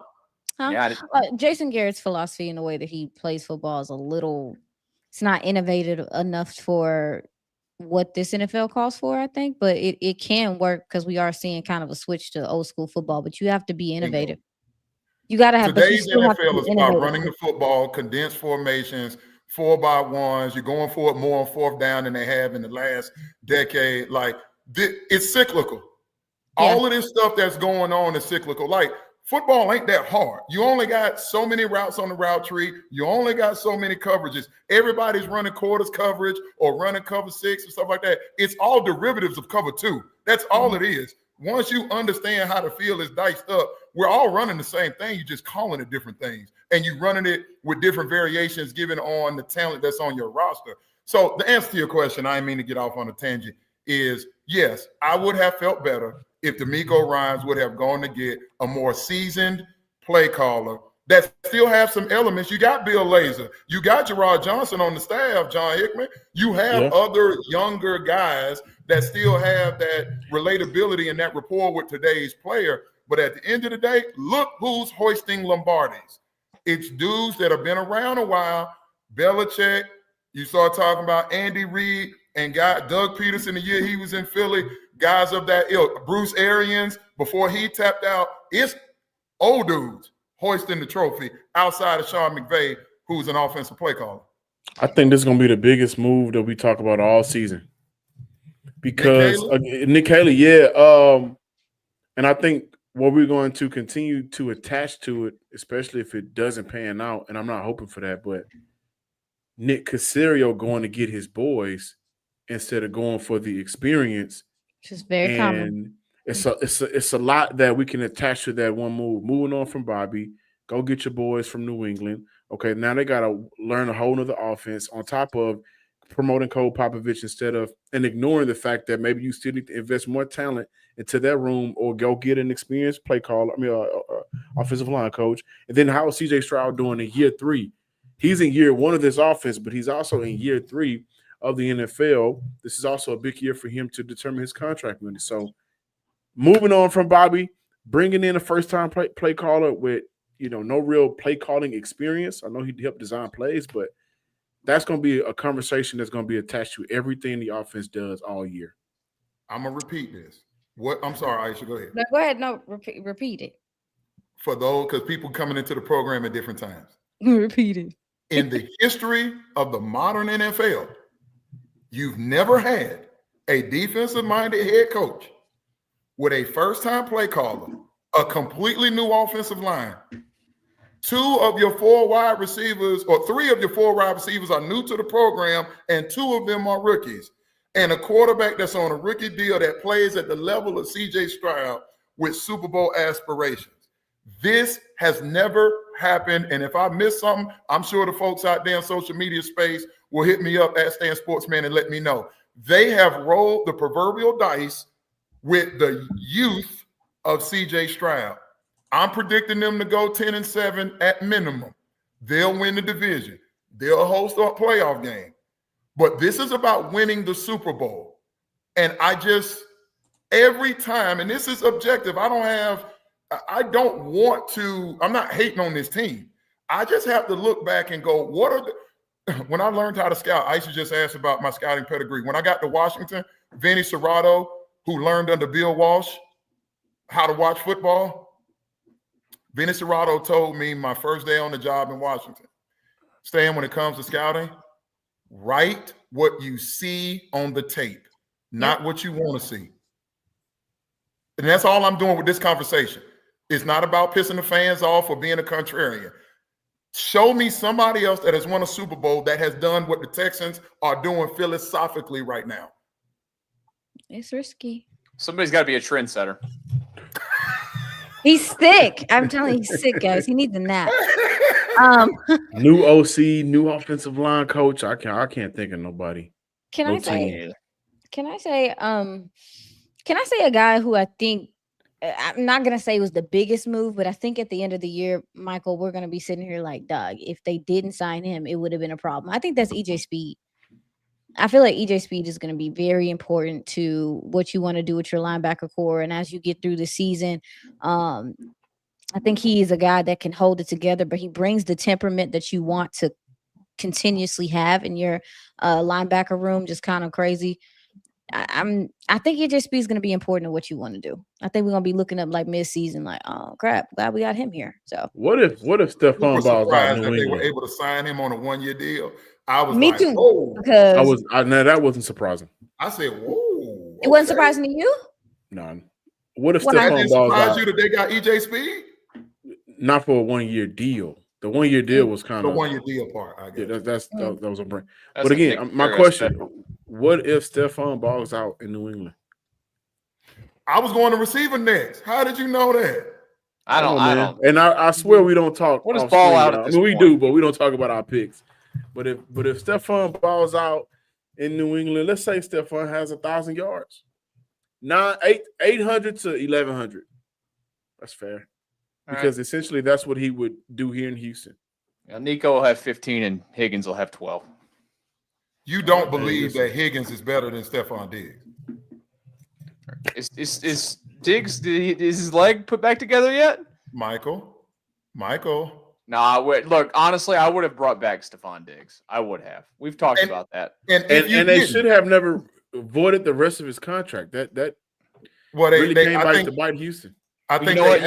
Yeah. Jason Garrett's philosophy in the way that he plays football is a little. It's not innovative enough for what this NFL calls for, I think, but it can work because we are seeing kind of a switch to old school football, but you have to be innovative. You got to have today's NFL is about running the football, condensed formations, 4x1s. You're going for it more on fourth down than they have in the last decade. Like, it's cyclical. Yeah. All of this stuff that's going on is cyclical. Like, football ain't that hard. You only got so many routes on the route tree. You only got so many coverages. Everybody's running quarters coverage or running cover 6 and stuff like that. It's all derivatives of cover 2. That's all it is. Once you understand how the field is diced up, we're all running the same thing. You're just calling it different things. And you're running it with different variations given on the talent that's on your roster. So the answer to your question, I didn't mean to get off on a tangent, is yes, I would have felt better if DeMeco Ryans would have gone to get a more seasoned play caller that still have some elements. You got Bill Lazor. You got Gerard Johnson on the staff, John Hickman. You have other younger guys that still have that relatability and that rapport with today's player. But at the end of the day, look who's hoisting Lombardis. It's dudes that have been around a while. Belichick, you start talking about Andy Reid and Doug Peterson the year he was in Philly, guys of that ilk. Bruce Arians, before he tapped out, it's old dudes hoisting the trophy outside of Sean McVay, who's an offensive play caller. I think this is going to be the biggest move that we talk about all season. Because Nick Haley, and I think what we're going to continue to attach to it, especially if it doesn't pan out, and I'm not hoping for that, but Nick Caserio going to get his boys instead of going for the experience. Which is very common. It's a lot that we can attach to that one move. Moving on from Bobby, go get your boys from New England. Okay, now they got to learn a whole nother offense on top of promoting Cole Popovich and ignoring the fact that maybe you still need to invest more talent into that room or go get an experienced play caller, offensive line coach. And then how is CJ Stroud doing in year 3? He's in year 1 of this offense, but he's also in year 3 of the NFL. This is also a big year for him to determine his contract money. So moving on from Bobby, bringing in a first-time play caller with, no real play calling experience. I know he helped design plays, but that's going to be a conversation that's going to be attached to everything the offense does all year. I'm going to repeat this. I'm sorry, Iisha, go ahead. No, go ahead. No, repeat it. For those, because people coming into the program at different times. Repeat it. In the history of the modern NFL, you've never had a defensive-minded head coach with a first-time play caller, a completely new offensive line. 2 of your 4 wide receivers, or 3 of your 4 wide receivers are new to the program, and 2 of them are rookies. And a quarterback that's on a rookie deal that plays at the level of CJ Stroud with Super Bowl aspirations. This has never happened. And if I miss something, I'm sure the folks out there in social media space will hit me up at Stan Sportsman and let me know. They have rolled the proverbial dice with the youth of CJ Stroud. I'm predicting them to go 10-7 at minimum. They'll win the division. They'll host a playoff game. But this is about winning the Super Bowl. And every time, and this is objective, I'm not hating on this team. I just have to look back and go, when I learned how to scout, Iisha just asked about my scouting pedigree. When I got to Washington, Vinny Serrato, who learned under Bill Walsh how to watch football, Vinny Serrato told me my first day on the job in Washington, Stan, when it comes to scouting, write what you see on the tape, not what you want to see. And that's all I'm doing with this conversation. It's not about pissing the fans off or being a contrarian. Show me somebody else that has won a Super Bowl that has done what the Texans are doing philosophically right now. It's risky. Somebody's got to be a trendsetter. He's sick. I'm telling you, he's sick, guys. He needs a nap. New OC, new offensive line coach. I can't think of nobody. Can I say a guy who I think I'm not gonna say was the biggest move, but I think at the end of the year, Michael, we're gonna be sitting here like, dog, if they didn't sign him, it would have been a problem. I think that's EJ Speed. I feel like EJ Speed is going to be very important to what you want to do with your linebacker core. And as you get through the season, I think he is a guy that can hold it together, but he brings the temperament that you want to continuously have in your linebacker room, just kind of crazy. I think EJ Speed is going to be important to what you want to do. I think we're going to be looking up like mid-season, like, oh crap, glad we got him here. So what if Stephon Ball's out in New They England? were able to sign him on a 1-year deal. I was me like, too, oh, because that wasn't surprising. I said, whoa. it wasn't surprising to you. None. What if That Stephon didn't Ball's surprise out? you that they got EJ Speed? Not for a 1-year deal. The 1-year deal was kind The of 1-year deal part. I guess. that was a brain. That's But a again, big my curious question: step. what if Stephon Ball's out in New England? I was going to receiver next. How did you know that? I don't. And I swear we don't talk. What is off Ball screen, out y'all. at this we point? do, but we don't talk about our picks. But if Stephon Ball's out in New England, let's say Stephon has 1,000 yards, 800 to 1,100. That's fair, because essentially that's what he would do here in Houston. Yeah, Nico will have 15 and Higgins will have 12. You don't believe that Higgins is better than Stephon Diggs? Is Diggs? Is his leg put back together yet? Michael. No, look, honestly, I would have brought back Stephon Diggs. I would have. We've talked about that. And they should have never voided the rest of his contract. That really came back to bite Houston. I think you know what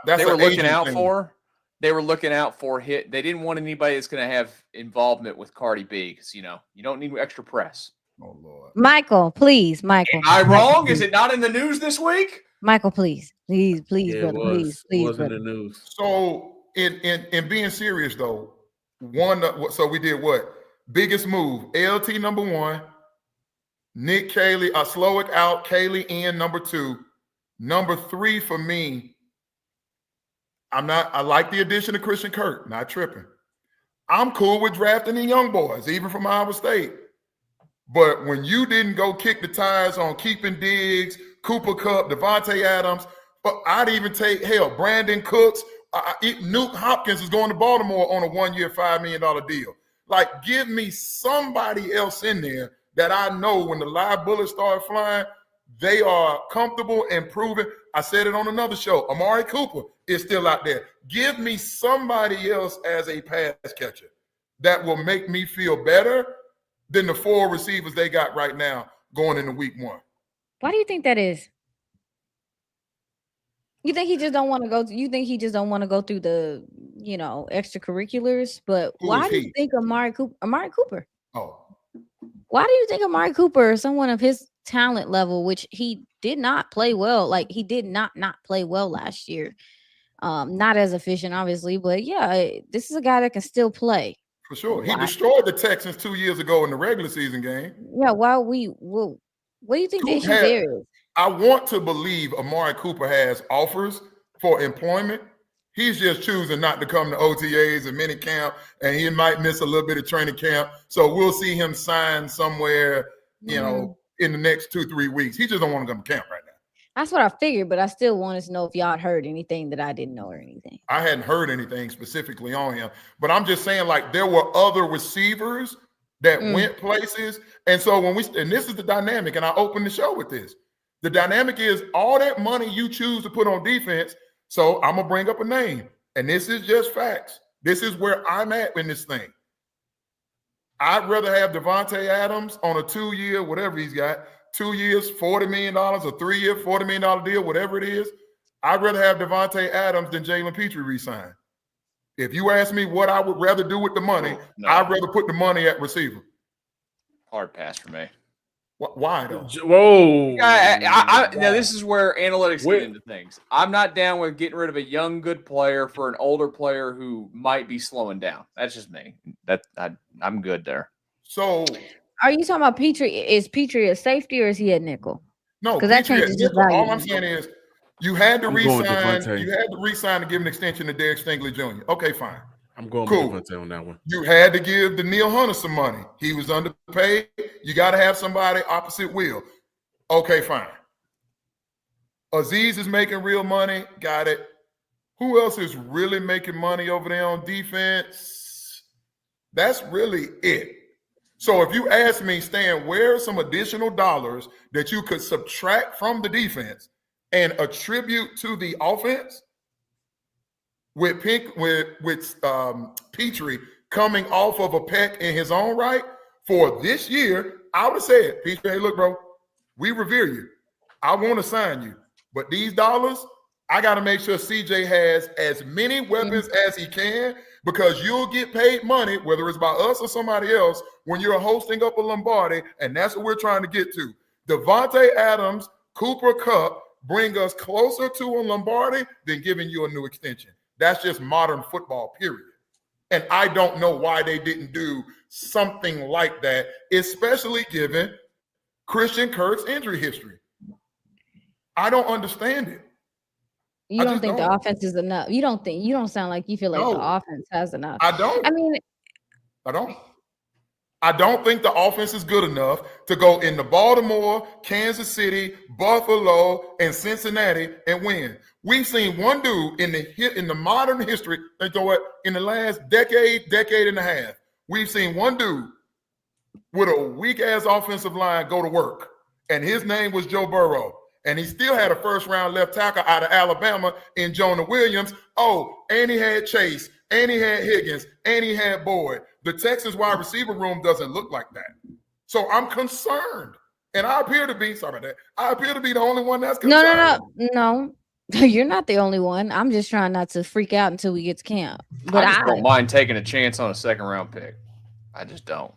they were looking out thing. for? They were looking out for hit. They didn't want anybody that's going to have involvement with Cardi B because, you don't need extra press. Oh, Lord. Michael, please, Michael. Am I wrong? Is it not in the news this week? Michael, please, Yeah, brother, please, it was brother. in the news. So in being serious though, so we did what? Biggest move, LT number 1, Nick Caley, Slowick out, Caley in number 2. Number 3 for me, I like the addition of Christian Kirk, not tripping. I'm cool with drafting the young boys, even from Iowa State. But when you didn't go kick the tires on keeping Diggs, Cooper Kupp, Devontae Adams, but I'd even take, Brandon Cooks, Nuke Hopkins is going to Baltimore on a 1-year, $5 million deal. Like, give me somebody else in there that I know when the live bullets start flying, they are comfortable and proven. I said it on another show. Amari Cooper is still out there. Give me somebody else as a pass catcher that will make me feel better than the 4 receivers they got right now going into week 1. Why do you think that is? You think he just don't want to go? You think he just don't want to go through the, extracurriculars? But why do you think Amari Cooper? Oh, why do you think Amari Cooper, someone of his talent level, which he did not play well, like he did not play well last year, not as efficient, obviously, but yeah, this is a guy that can still play. For sure. He destroyed the Texans 2 years ago in the regular season game. Yeah, what do you think the issue there is? I want to believe Amari Cooper has offers for employment. He's just choosing not to come to OTAs and mini camp, and he might miss a little bit of training camp. So we'll see him sign somewhere, in the next 2-3 weeks. He just don't want to come to camp right now. That's what I figured, but I still wanted to know if y'all had heard anything that I didn't know or anything. I hadn't heard anything specifically on him, but I'm just saying, like, there were other receivers that went places. And so and this is the dynamic, and I opened the show with this. The dynamic is all that money you choose to put on defense. So I'm going to bring up a name, and this is just facts. This is where I'm at in this thing. I'd rather have Devontae Adams on a 2-year, whatever he's got, 2 years, $40 million, a 3-year, $40 million deal, whatever it is. I'd rather have Devontae Adams than Jalen Petrie re-sign. If you ask me what I would rather do with the money, I'd rather put the money at receiver. Hard pass for me. Why though? Whoa. Now this is where analytics get into things. I'm not down with getting rid of a young, good player for an older player who might be slowing down. That's just me. I'm good there. So, are you talking about Petrie? Is Petrie a safety or is he a nickel? No, because that changes his value. All I'm saying is you had to re-sign. You had to re-sign to give an extension to Derek Stingley Jr. Okay, fine. I'm going cool. with Devontae on that one. You had to give Daniil Hunter some money. He was underpaid. You got to have somebody opposite Will. Okay, fine. Azeez is making real money. Got it. Who else is really making money over there on defense? That's really it. So if you ask me, Stan, where are some additional dollars that you could subtract from the defense and attribute to the offense? With Petrie coming off of a peck in his own right for this year, I would have said, Petrie, hey, look, bro, we revere you. I want to sign you. But these dollars, I got to make sure CJ has as many weapons as he can, because you'll get paid money, whether it's by us or somebody else, when you're hosting up a Lombardi, and that's what we're trying to get to. Devontae Adams, Cooper Kupp bring us closer to a Lombardi than giving you a new extension. That's just modern football, period. And I don't know why they didn't do something like that, especially given Christian Kirk's injury history. I don't understand it. You don't think the offense is enough? You don't sound like you feel like the offense has enough. I don't. I don't think the offense is good enough to go into Baltimore, Kansas City, Buffalo, and Cincinnati and win. We've seen one dude in the modern history, in the last decade and a half, we've seen one dude with a weak-ass offensive line go to work, and his name was Joe Burrow. And he still had a first-round left tackle out of Alabama in Jonah Williams. Oh, and he had Chase, and he had Higgins, and he had Boyd. The Texans wide receiver room doesn't look like that. So I'm concerned. And I appear to be, sorry about that, I appear to be the only one that's concerned. No. You're not the only one. I'm just trying not to freak out until we get to camp. But I just don't mind taking a chance on a second-round pick. I just don't.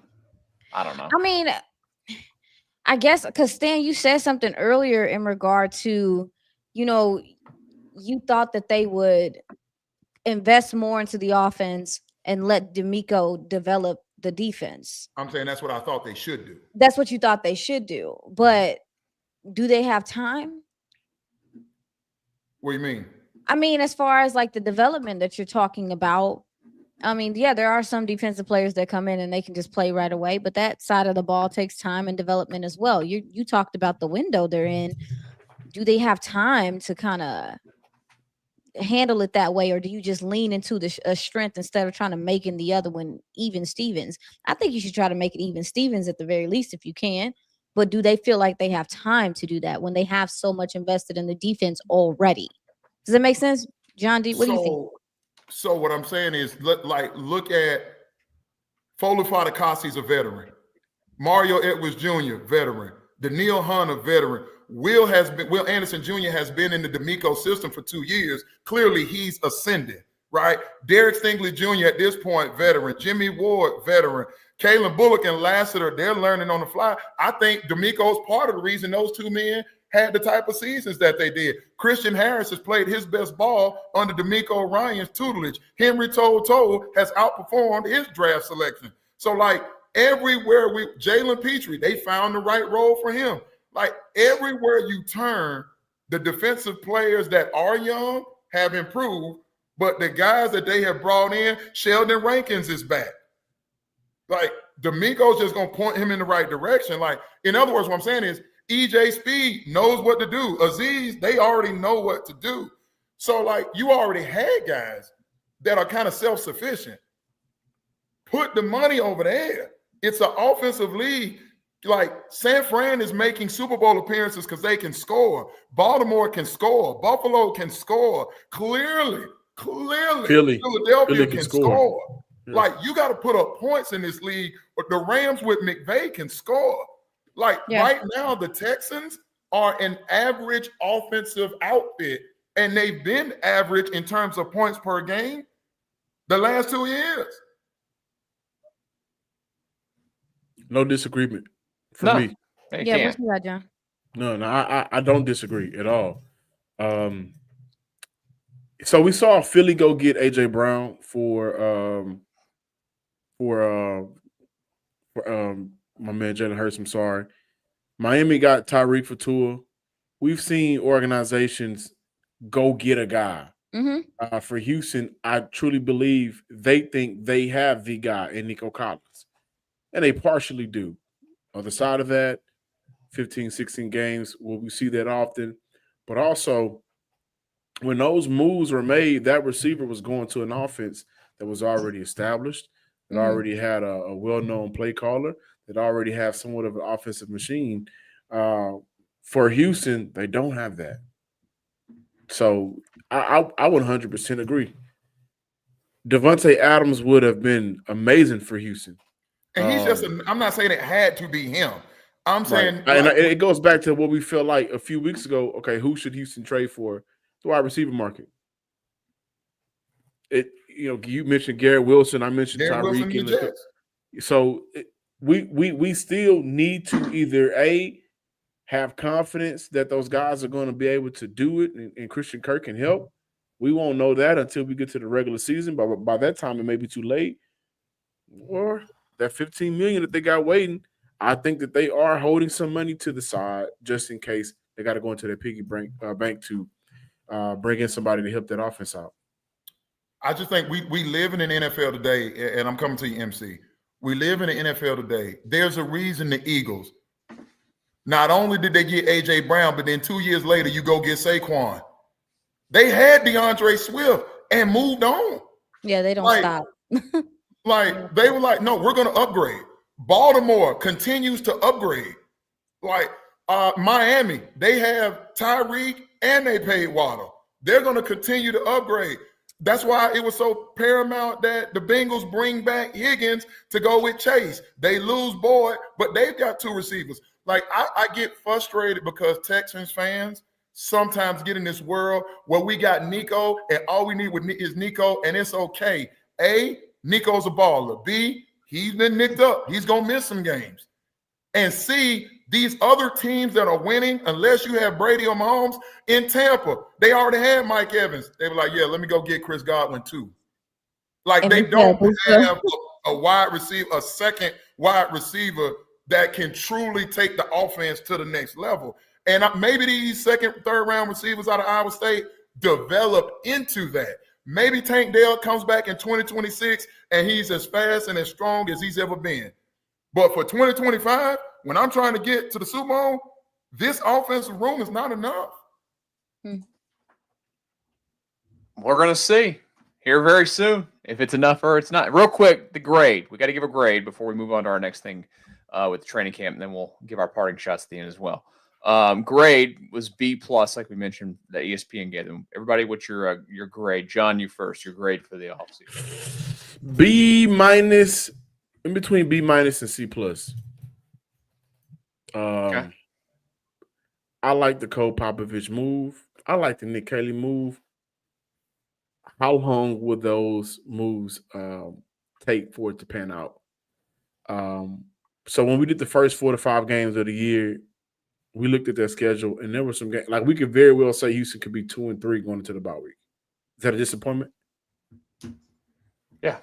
I don't know. I mean, I guess because, Stan, you said something earlier in regard to, you thought that they would invest more into the offense and let DeMeco develop the defense. I'm saying that's what I thought they should do. That's what you thought they should do. But do they have time? What do you mean? I mean, as far as like the development that you're talking about, I mean, yeah, there are some defensive players that come in and they can just play right away, but that side of the ball takes time and development as well. You talked about the window they're in. Do they have time to kind of handle it that way, or do you just lean into the strength instead of trying to make in the other one even Stevens? I think you should try to make it even Stevens at the very least if you can. But do they feel like they have time to do that when they have so much invested in the defense already? Does that make sense, John D? What do you think? So what I'm saying is, look at Foley Fatukasi's a veteran. Mario Edwards Jr., veteran. Daniil Hunter, veteran. Will Anderson Jr. has been in the DeMeco system for 2 years. Clearly, he's ascending, right? Derek Stingley Jr. at this point, veteran. Jimmy Ward, veteran. Kalen Bullock and Lassiter, they're learning on the fly. I think DeMeco's part of the reason those two men had the type of seasons that they did. Christian Harris has played his best ball under DeMeco Ryan's tutelage. Henry To'o has outperformed his draft selection. So, everywhere Jalen Petrie, they found the right role for him. Everywhere you turn, the defensive players that are young have improved, but the guys that they have brought in, Sheldon Rankins is back. DeMeco's just going to point him in the right direction. In other words, what I'm saying is, EJ Speed knows what to do. Azeez, they already know what to do. So, you already had guys that are kind of self-sufficient. Put the money over there. It's an offensive league. San Fran is making Super Bowl appearances because they can score. Baltimore can score. Buffalo can score. Clearly, Philadelphia can score. Yeah. You got to put up points in this league. But the Rams with McVay can score. Right now, the Texans are an average offensive outfit, and they've been average in terms of points per game the last 2 years. No disagreement for me. They Yeah, can. what you got, John? No, I don't disagree at all. So we saw Philly go get AJ Brown for my man Jalen Hurts. I'm sorry. Miami got Tyreek for Tua. We've seen organizations go get a guy. Mm-hmm. For Houston, I truly believe they think they have the guy in Nico Collins, and they partially do. On the side of that, 15, 16 games, will we see that often? But also, when those moves were made, that receiver was going to an offense that was already established, that already had a well-known play caller, that already have somewhat of an offensive machine. For Houston, they don't have that. So I 100% agree. Devontae Adams would have been amazing for Houston. And he's just, I'm not saying it had to be him. I'm saying. Right. And it goes back to what we felt like a few weeks ago. Okay, who should Houston trade for? The wide receiver market. You mentioned Garrett Wilson. I mentioned Tyreek. So we still need to either have confidence that those guys are going to be able to do it, and Christian Kirk can help. We won't know that until we get to the regular season. But by that time, it may be too late. Or that $15 million that they got waiting, I think that they are holding some money to the side just in case they got to go into their piggy bank to bring in somebody to help that offense out. I just think we live in an NFL today, and I'm coming to you, MC. We live in an NFL today. There's a reason the Eagles, not only did they get A.J. Brown, but then 2 years later, you go get Saquon. They had DeAndre Swift and moved on. Yeah, they don't stop. They were like, no, we're going to upgrade. Baltimore continues to upgrade. Miami, they have Tyreek and they paid Waddle. They're going to continue to upgrade. That's why it was so paramount that the Bengals bring back Higgins to go with Chase. They lose Boyd, but they've got two receivers. I get frustrated because Texans fans sometimes get in this world where we got Nico and all we need is Nico, and it's okay. A, Nico's a baller. B, he's been nicked up. He's going to miss some games. And C, these other teams that are winning, unless you have Brady or Mahomes in Tampa, they already had Mike Evans. They were like, yeah, let me go get Chris Godwin too. They don't have a wide receiver, a second wide receiver that can truly take the offense to the next level. And maybe these second, third round receivers out of Iowa State develop into that. Maybe Tank Dell comes back in 2026 and he's as fast and as strong as he's ever been. But for 2025, when I'm trying to get to the Super Bowl, this offensive room is not enough. We're going to see here very soon if it's enough or it's not. Real quick, the grade. We got to give a grade before we move on to our next thing with the training camp, and then we'll give our parting shots at the end as well. Grade was B+, like we mentioned, that ESPN gave them. Everybody, what's your grade? John, you first. Your grade for the offseason. B-, in between B- and C+. Okay. I like the Cole Popovich move. I like the Nick Caley move. How long will those moves take for it to pan out? So when we did the first 4 to 5 games of the year, we looked at their schedule, and there were some games we could very well say Houston could be 2-3 going into the bye week. Is that a disappointment? Yeah.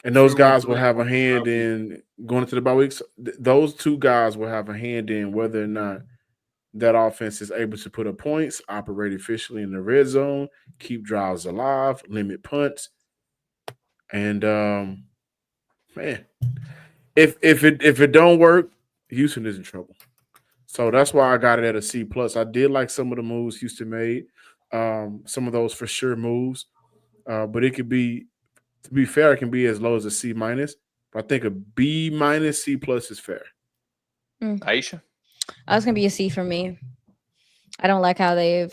And those guys will have a hand in going into the bye weeks. Those two guys will have a hand in whether or not that offense is able to put up points, operate efficiently in the red zone, keep drives alive, limit punts. And man, if it don't work, Houston is in trouble. So that's why I got it at a C+. I did like some of the moves Houston made, some of those for sure moves. But it could be, to be fair, it can be as low as a C-. But I think a B-, C+ is fair. Iisha? That's going to be a C for me. I don't like how I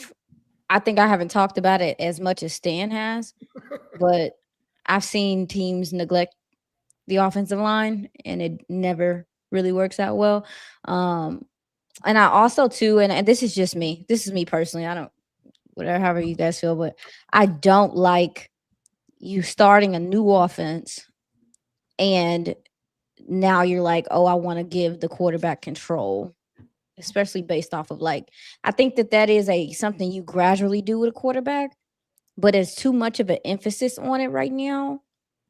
think I haven't talked about it as much as Stan has, but I've seen teams neglect the offensive line, and it never really works out well. And I also, too, and this is just me. This is me personally. I don't, whatever, however you guys feel, but I don't like you starting a new offense and now you're like, oh, I want to give the quarterback control, especially based off of like, I think that is something you gradually do with a quarterback, but it's too much of an emphasis on it right now,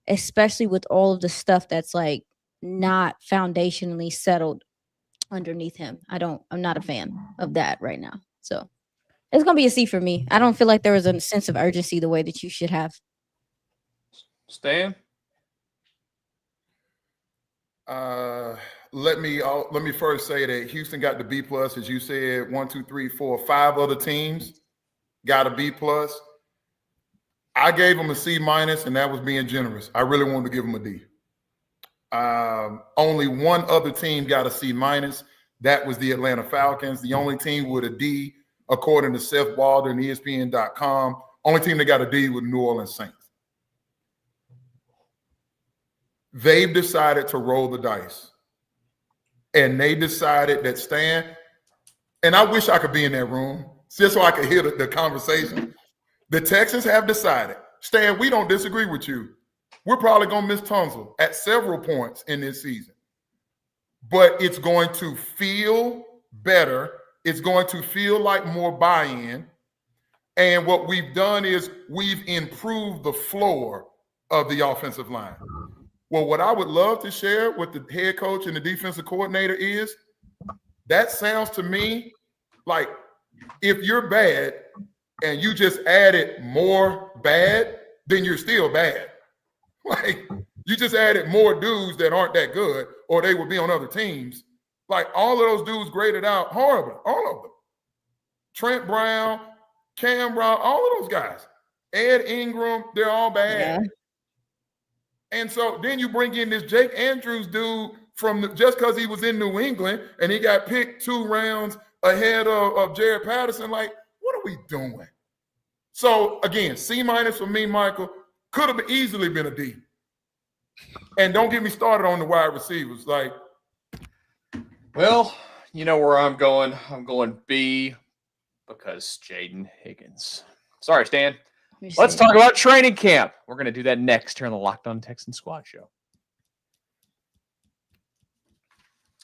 especially with all of the stuff that's like not foundationally settled underneath him. I'm not a fan of that right now. So it's going to be a C for me. I don't feel like there was a sense of urgency the way that you should have. Stan? Let me first say that Houston got the B plus, as you said. 1, 2, 3, 4, 5 other teams got a B plus. I gave them a C minus, and that was being generous. I really wanted to give them a D. Only one other team got a C minus. That was the Atlanta Falcons. The only team with a D, according to Seth Walder and ESPN.com, only team that got a D was New Orleans Saints. They've decided to roll the dice. And they decided that Stan, and I wish I could be in that room just so I could hear the conversation. The Texans have decided, Stan, we don't disagree with you. We're probably going to miss Tunsil at several points in this season. But it's going to feel better. It's going to feel like more buy-in. And what we've done is we've improved the floor of the offensive line. Well, what I would love to share with the head coach and the defensive coordinator is that sounds to me like if you're bad and you just added more bad, then you're still bad. Like you just added more dudes that aren't that good or they would be on other teams. Like all of those dudes graded out horribly, all of them. Trent Brown, Cam Brown, all of those guys. Ed Ingram, they're all bad. Yeah. And so then you bring in this Jake Andrews dude just because he was in New England and he got picked 2 rounds ahead of Jared Patterson. Like, what are we doing? So again, C minus for me, Michael, could have easily been a D. And don't get me started on the wide receivers. Like, well, you know where I'm going. I'm going B because Jaden Higgins. Sorry, Stan. Let's talk about training camp. We're going to do that next here on the Locked On Texans Squad show.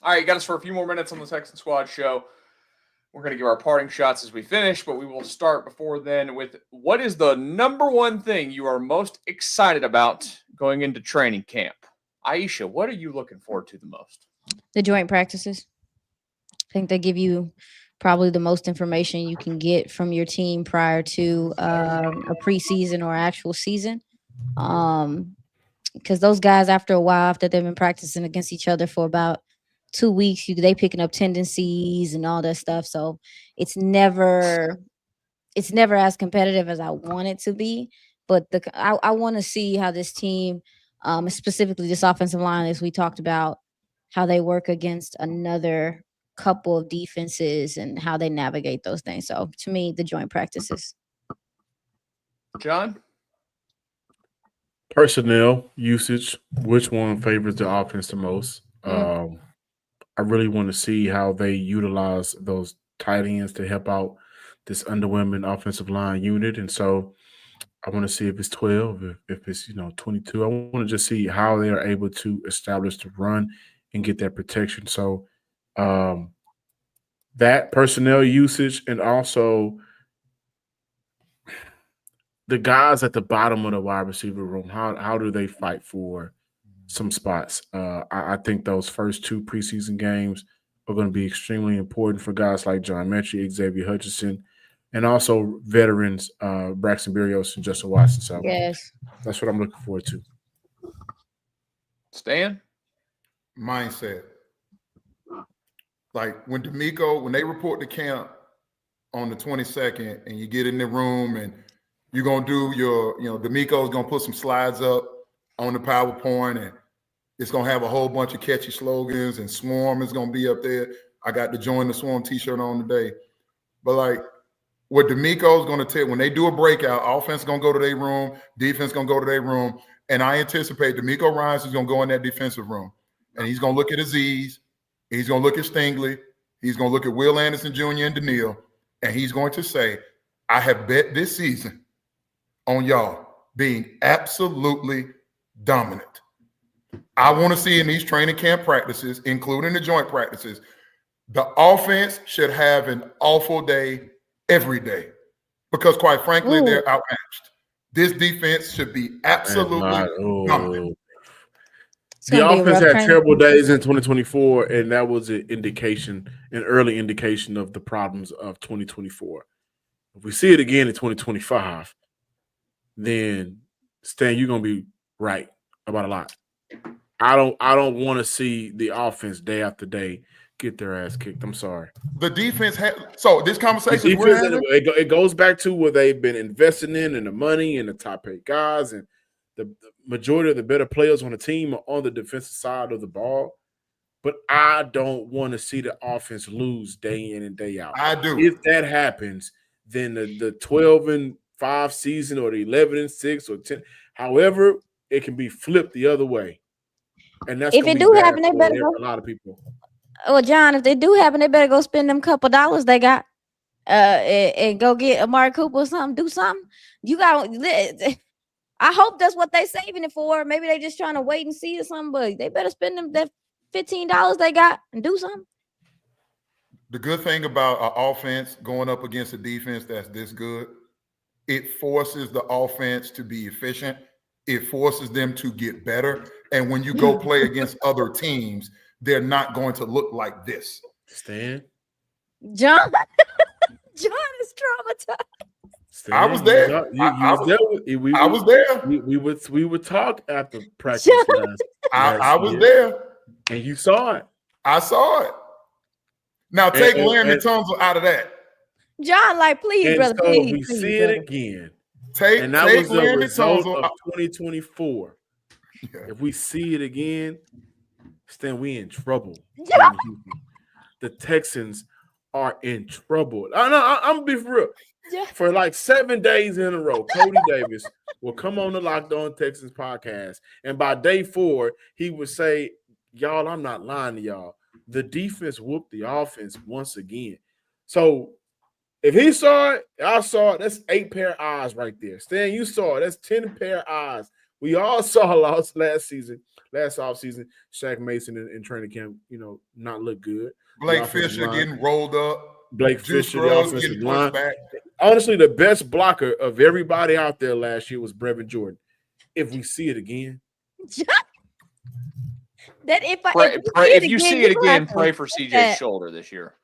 All right, you got us for a few more minutes on the Texans Squad show. We're going to give our parting shots as we finish, but we will start before then with what is the number one thing you are most excited about going into training camp? Iisha, what are you looking forward to the most? The joint practices. I think they give you probably the most information you can get from your team prior to a preseason or actual season. Because those guys, after a while, after they've been practicing against each other for about 2 weeks, they picking up tendencies and all that stuff. So it's never as competitive as I want it to be. But I want to see how this team, specifically this offensive line, as we talked about, how they work against another couple of defenses and how they navigate those things. So to me, the joint practices. John? Personnel usage, which one favors the offense the most? I really want to see how they utilize those tight ends to help out this underwhelming offensive line unit. And so I want to see if it's 12, if it's 22. I want to just see how they are able to establish the run and get that protection. So that personnel usage, and also the guys at the bottom of the wide receiver room, how do they fight for some spots? I think those first 2 preseason games are going to be extremely important for guys like John Mechie, Xavier Hutchinson, and also veterans Braxton Berrios and Justin Watson. So yes, that's what I'm looking forward to. Stan? Mindset. Like when they report to camp on the 22nd and you get in the room and you're going to do D'Amico's going to put some slides up on the PowerPoint and it's going to have a whole bunch of catchy slogans and Swarm is going to be up there. I got to join the Swarm t-shirt on today. But like what D'Amico's going to tell, when they do a breakout, offense is going to go to their room, defense going to go to their room. And I anticipate D'Amico Ryans is going to go in that defensive room and he's going to look at Aziz. He's going to look at Stingley. He's going to look at Will Anderson Jr. and Daniil, and he's going to say, I have bet this season on y'all being absolutely dominant. I want to see in these training camp practices, including the joint practices, the offense should have an awful day every day because, quite frankly, they're outmatched. This defense should be absolutely dominant. The offense had terrible days in 2024, and that was an early indication of the problems of 2024. If we see it again in 2025, then Stan, you're gonna be right about a lot. I don't want to see the offense day after day get their ass kicked. I'm sorry. The defense so this conversation we're having, it goes back to what they've been investing in and the money and the top paid guys and the majority of the better players on the team are on the defensive side of the ball. But I don't want to see the offense lose day in and day out. I do. If that happens, then the 12-5 season or the 11-6 or 10, however, it can be flipped the other way. And that's if it do happen, they better go. A lot of people. Well, John, if they do happen, they better go spend them couple dollars they got, and go get Amari Cooper or something. Do something. You got. I hope that's what they saving it for. Maybe they just trying to wait and see or something. But they better spend them that $15 they got and do something. The good thing about an offense going up against a defense that's this good, it forces the offense to be efficient. It forces them to get better. And when you go play against other teams, they're not going to look like this. Stan? John is traumatized. Stan, I was there. I was there. We would talk after practice. I was there. And you saw it. I saw it. Now take Larry Tunsil out of that. John, like, please, brother, so please. We see it again. And that was the result of 2024. Yeah. If we see it again, Stan, we in trouble. Yeah. The Texans are in trouble. I'm gonna be for real. Yeah. For like 7 days in a row, Cody Davis will come on the Locked On Texans podcast, and by day 4, he would say, "Y'all, I'm not lying to y'all. The defense whooped the offense once again." So if he saw it, I saw it. That's 8 pair of eyes right there. Stan, you saw it. That's 10 pair of eyes. We all saw last offseason, Shaq Mason in training camp, not look good. Blake Fisher getting rolled up. Blake Fisher, the offensive line. Honestly, the best blocker of everybody out there last year was Brevin Jordan. If we see it again. If you see it again, pray for CJ's shoulder this year.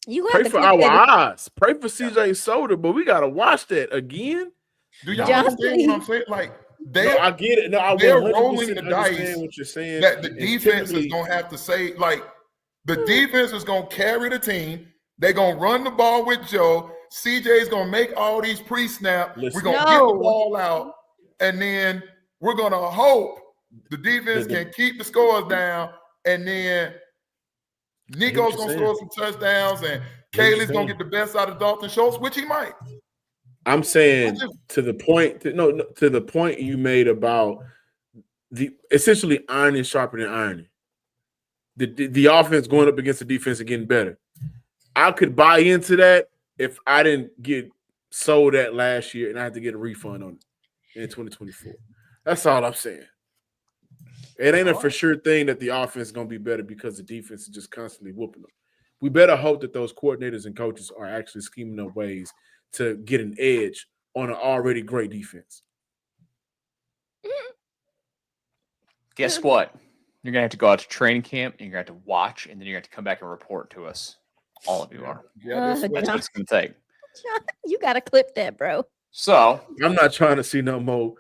You pray for our eyes. Pray for CJ's shoulder, but we got to watch that again. Do y'all understand what I'm saying? Like, I get it. No, they're rolling the dice. What you're saying? That the defense is going to have to say, like, the defense is going to carry the team. They're going to run the ball with Joe. CJ's going to make all these pre-snap. We're going to get the ball out, and then we're going to hope the defense can keep the scores down, and then Nico's going to score some touchdowns, and Kaylee's going to get the best out of Dalton Schultz, which he might. I'm saying to the point you made about the essentially ironing sharpening ironing. The offense going up against the defense and getting better. I could buy into that if I didn't get sold that last year and I had to get a refund on it in 2024. That's all I'm saying. It ain't a for sure thing that the offense is going to be better because the defense is just constantly whooping them. We better hope that those coordinators and coaches are actually scheming up ways to get an edge on an already great defense. Guess what? You're going to have to go out to training camp, and you're going to have to watch, and then you're going to have to come back and report to us. All of you are. Yeah, that's what it's going to take. You got to clip that, bro. So I'm not trying to see no more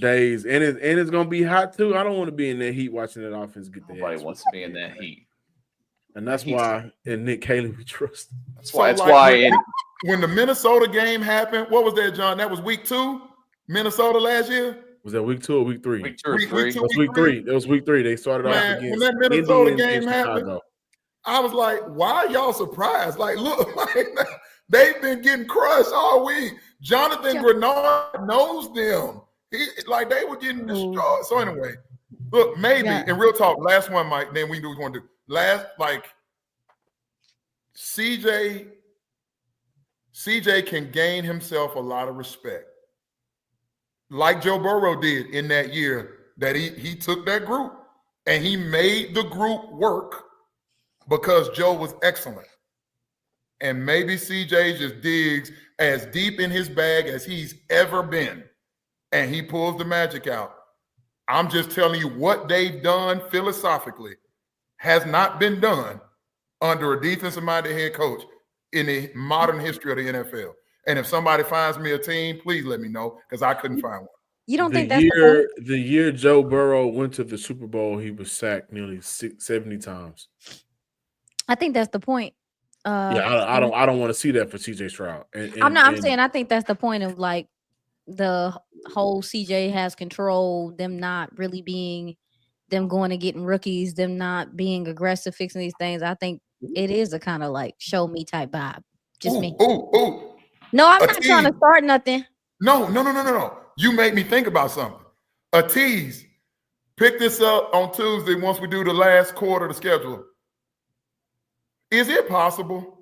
days, and it's going to be hot too. I don't want to be in that heat watching that offense get there. Nobody wants to be in that heat. And that's why in Nick Caley we trust. That's why. When the Minnesota game happened, what was that, John? That was week 2, Minnesota last year. Was that week 2 or week 3? Week 2 or 3. It was week 3. It was week 3. They started off against when that Minnesota game happened. Chicago. I was like, why are y'all surprised? Like, look, like, they've been getting crushed all week. Jonathan Grenard knows them. They were getting destroyed. So anyway, look, maybe in real talk, last one, Mike. Then we do what we want to do. CJ can gain himself a lot of respect, like Joe Burrow did in that year that he took that group and he made the group work because Joe was excellent. And maybe CJ just digs as deep in his bag as he's ever been, and he pulls the magic out. I'm just telling you what they've done philosophically has not been done under a defensive-minded head coach in the modern history of the NFL. And if somebody finds me a team, please let me know because I couldn't find one. You don't think that's the point? The year Joe Burrow went to the Super Bowl, he was sacked nearly 70 times. I think that's the point. I don't want to see that for CJ Stroud. I'm saying I think that's the point of like the whole CJ has control, them not really being them going and getting rookies, them not being aggressive, fixing these things. I think it is a kind of like show me type vibe. Just me. No, I'm not trying to start nothing. No. You made me think about something. A tease. Pick this up on Tuesday once we do the last quarter of the schedule. Is it possible,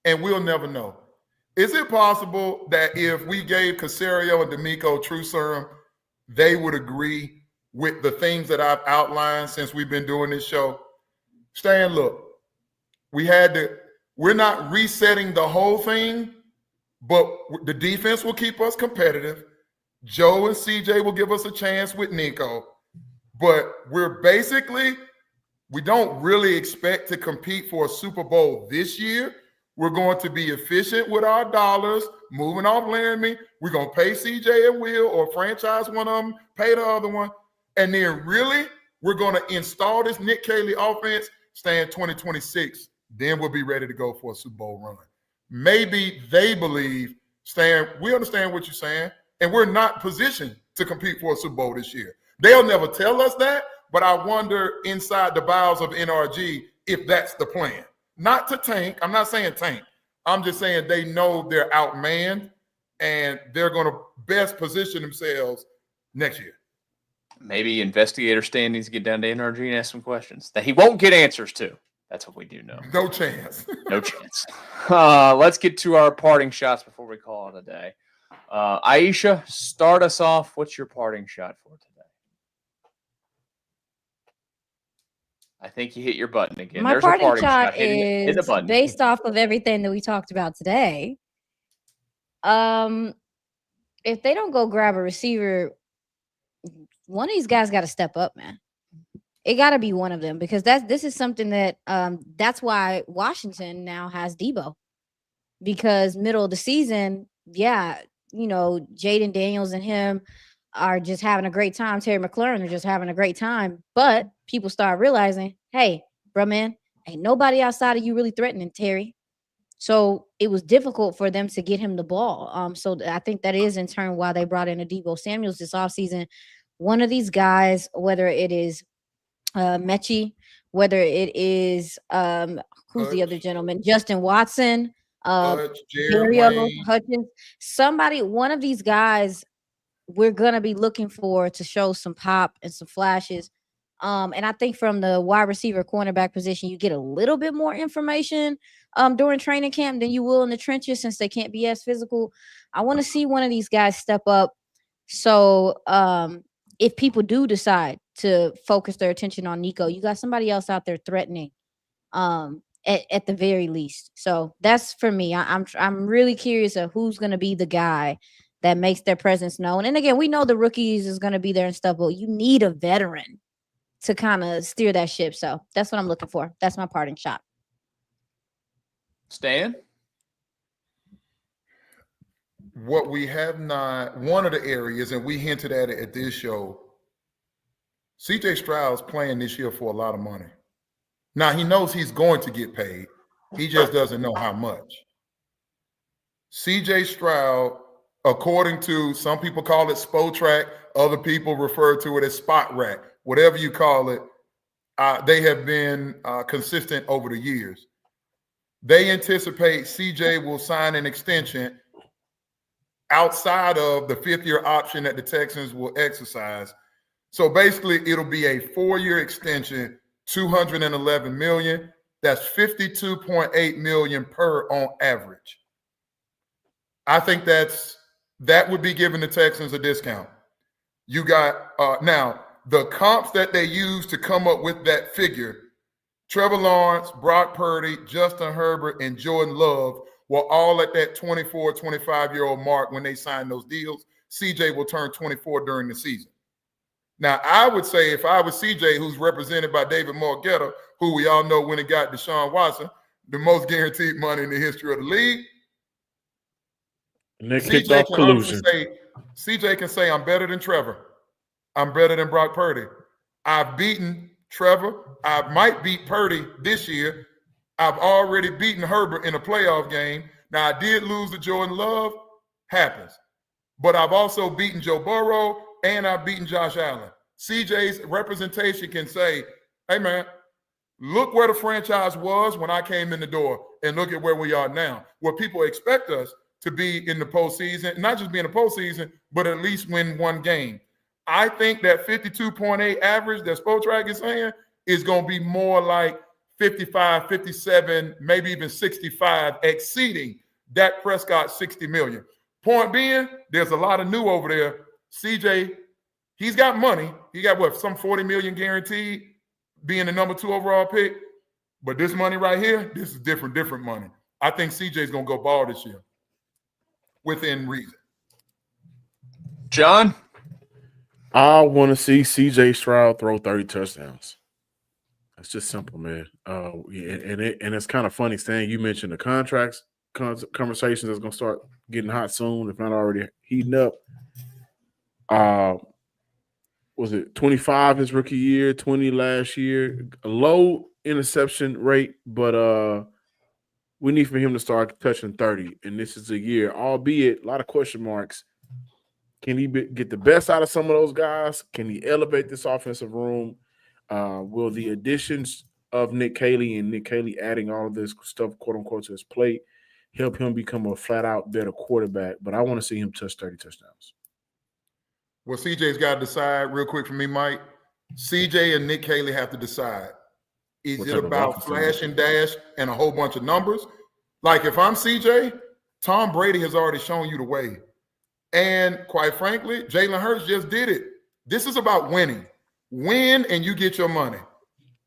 and we'll never know, is it possible that if we gave Caserio and D'Amico true serum, they would agree with the things that I've outlined since we've been doing this show? Stan, look, we're not resetting the whole thing, but the defense will keep us competitive. Joe and CJ will give us a chance with Nico, but we don't really expect to compete for a Super Bowl this year. We're going to be efficient with our dollars, moving off Laramie. We're going to pay CJ and Will or franchise one of them, pay the other one. And then really, we're going to install this Nick Caley offense, stay in 2026. Then we'll be ready to go for a Super Bowl run. Maybe they believe, Stan, we understand what you're saying, and we're not positioned to compete for a Super Bowl this year. They'll never tell us that, but I wonder inside the bowels of NRG if that's the plan. Not to tank. I'm not saying tank. I'm just saying they know they're outmanned and they're going to best position themselves next year. Maybe investigator Stan needs to get down to NRG and ask some questions that he won't get answers to. That's what we do know. No chance. No chance. Let's get to our parting shots before we call it a day. Iisha, start us off. What's your parting shot for today? I think you hit your button again. My There's parting a parting shot hit the is button. based off of everything that we talked about today. If they don't go grab a receiver, one of these guys got to step up, man. It got to be one of them because this is something that that's why Washington now has Debo, because middle of the season, Jaden Daniels and him are just having a great time. Terry McLaurin are just having a great time, but people start realizing, hey, bro, man, ain't nobody outside of you really threatening Terry. So it was difficult for them to get him the ball. So I think that is in turn why they brought in a Debo Samuels this offseason. One of these guys, whether it is Mechie, whether it is who's the other gentleman, Justin Watson, Mario Hutchins, one of these guys we're going to be looking for to show some pop and some flashes. And I think from the wide receiver cornerback position, you get a little bit more information during training camp than you will in the trenches since they can't be as physical. I want to see one of these guys step up. So if people do decide to focus their attention on Nico, you got somebody else out there threatening at the very least. So that's for me. I'm really curious of who's going to be the guy that makes their presence known. And again, we know the rookies is going to be there and stuff, but you need a veteran to kind of steer that ship. So that's what I'm looking for. That's my parting shot. Stan? What we have not, one of the areas, and we hinted at it at this show, CJ Stroud's playing this year for a lot of money. Now, he knows he's going to get paid. He just doesn't know how much. CJ Stroud, according to some people call it Spotrac, other people refer to it as Spot Rack, whatever you call it, they have been consistent over the years. They anticipate CJ will sign an extension outside of the fifth-year option that the Texans will exercise. So basically, it'll be a 4-year extension, $211 million. That's $52.8 million per on average. I think that would be giving the Texans a discount. You got now the comps that they use to come up with that figure, Trevor Lawrence, Brock Purdy, Justin Herbert, and Jordan Love were all at that 24, 25-year-old mark when they signed those deals. CJ will turn 24 during the season. Now, I would say if I was CJ, who's represented by David Morgetta, who we all know when it got Deshaun Watson, the most guaranteed money in the history of the league. And they kicked off collusion. CJ can say, I'm better than Trevor. I'm better than Brock Purdy. I've beaten Trevor. I might beat Purdy this year. I've already beaten Herbert in a playoff game. Now, I did lose to Jordan Love. Happens. But I've also beaten Joe Burrow, and I've beaten Josh Allen. CJ's representation can say, hey, man, look where the franchise was when I came in the door, and look at where we are now, where people expect us to be in the postseason, not just be in the postseason, but at least win one game. I think that 52.8 average that Spotrac is saying is going to be more like 55, 57, maybe even 65, exceeding Dak Prescott's $60 million. Point being, there's a lot of new over there. CJ, he's got money. He got some $40 million guaranteed, being the number 2 overall pick. But this money right here, this is different money. I think CJ's going to go ball this year within reason. John? I want to see CJ Stroud throw 30 touchdowns. That's just simple, man. And it's kind of funny, Stan, you mentioned the contracts conversations that's going to start getting hot soon, if not already heating up. Was it 25 his rookie year, 20 last year? A low interception rate, but we need for him to start touching 30. And this is a year, albeit a lot of question marks. Can he get the best out of some of those guys? Can he elevate this offensive room? Will the additions of Nick Caley and Nick Caley adding all of this stuff, quote unquote, to his plate help him become a flat out better quarterback? But I want to see him touch 30 touchdowns. Well, CJ's got to decide real quick for me, Mike. CJ and Nick Caley have to decide. Is it about flash and dash and a whole bunch of numbers? Like if I'm CJ, Tom Brady has already shown you the way. And quite frankly, Jalen Hurts just did it. This is about winning. Win and you get your money.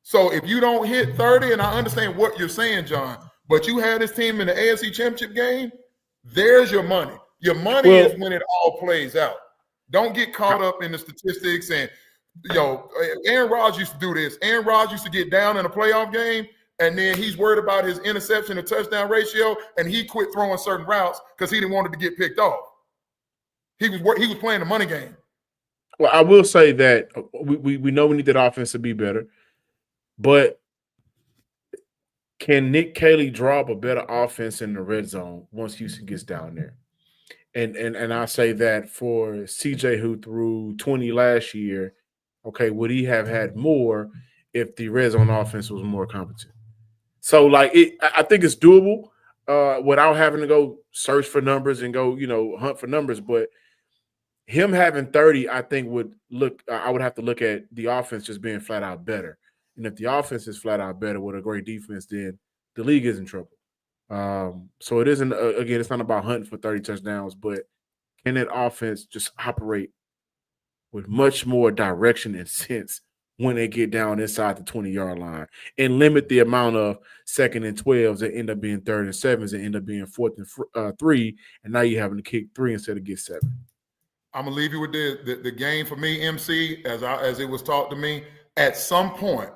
So if you don't hit 30, and I understand what you're saying, John, but you had this team in the AFC Championship game, there's your money. Your money is when it all plays out. Don't get caught up in the statistics. And, Aaron Rodgers used to do this. Aaron Rodgers used to get down in a playoff game, and then he's worried about his interception to touchdown ratio, and he quit throwing certain routes because he didn't want it to get picked off. He was playing the money game. Well, I will say that we know we need that offense to be better, but can Nick Caley draw up a better offense in the red zone once Houston gets down there? And I say that for CJ, who threw 20 last year, okay, would he have had more if the red zone offense was more competent? So, I think it's doable without having to go search for numbers and go, hunt for numbers. But him having 30, I think I would have to look at the offense just being flat out better. And if the offense is flat out better with a great defense, then the league is in trouble. So it isn't, again, it's not about hunting for 30 touchdowns, but can that offense just operate with much more direction and sense when they get down inside the 20-yard line and limit the amount of 2nd and 12s that end up being 3rd and 7s that end up being 4th and 3, and now you're having to kick 3 instead of get 7. I'm going to leave you with the game for me, MC, as it was taught to me. At some point,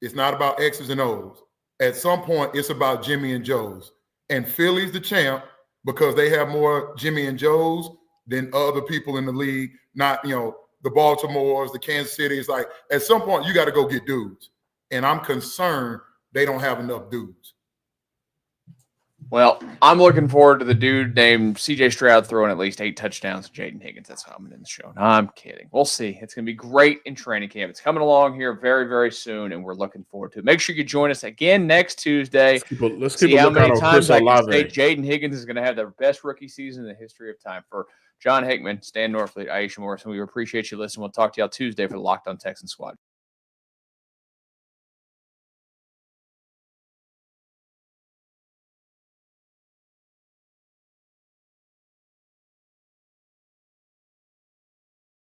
it's not about X's and O's. At some point, it's about Jimmy and Joe's. And Philly's the champ because they have more Jimmy and Joe's than other people in the league. Not, the Baltimores, the Kansas City's. Like, at some point, you got to go get dudes. And I'm concerned they don't have enough dudes. Well, I'm looking forward to the dude named CJ Stroud throwing at least 8 touchdowns to Jaden Higgins. That's how I'm in the show. No, I'm kidding. We'll see. It's going to be great in training camp. It's coming along here very, very soon, and we're looking forward to it. Make sure you join us again next Tuesday. Let's keep a lookout on Chris Olave. Jaden Higgins is going to have the best rookie season in the history of time. For John Hickman, Stan Norfleet, Iisha Morrison, we appreciate you listening. We'll talk to y'all Tuesday for the Locked On Texans Squad.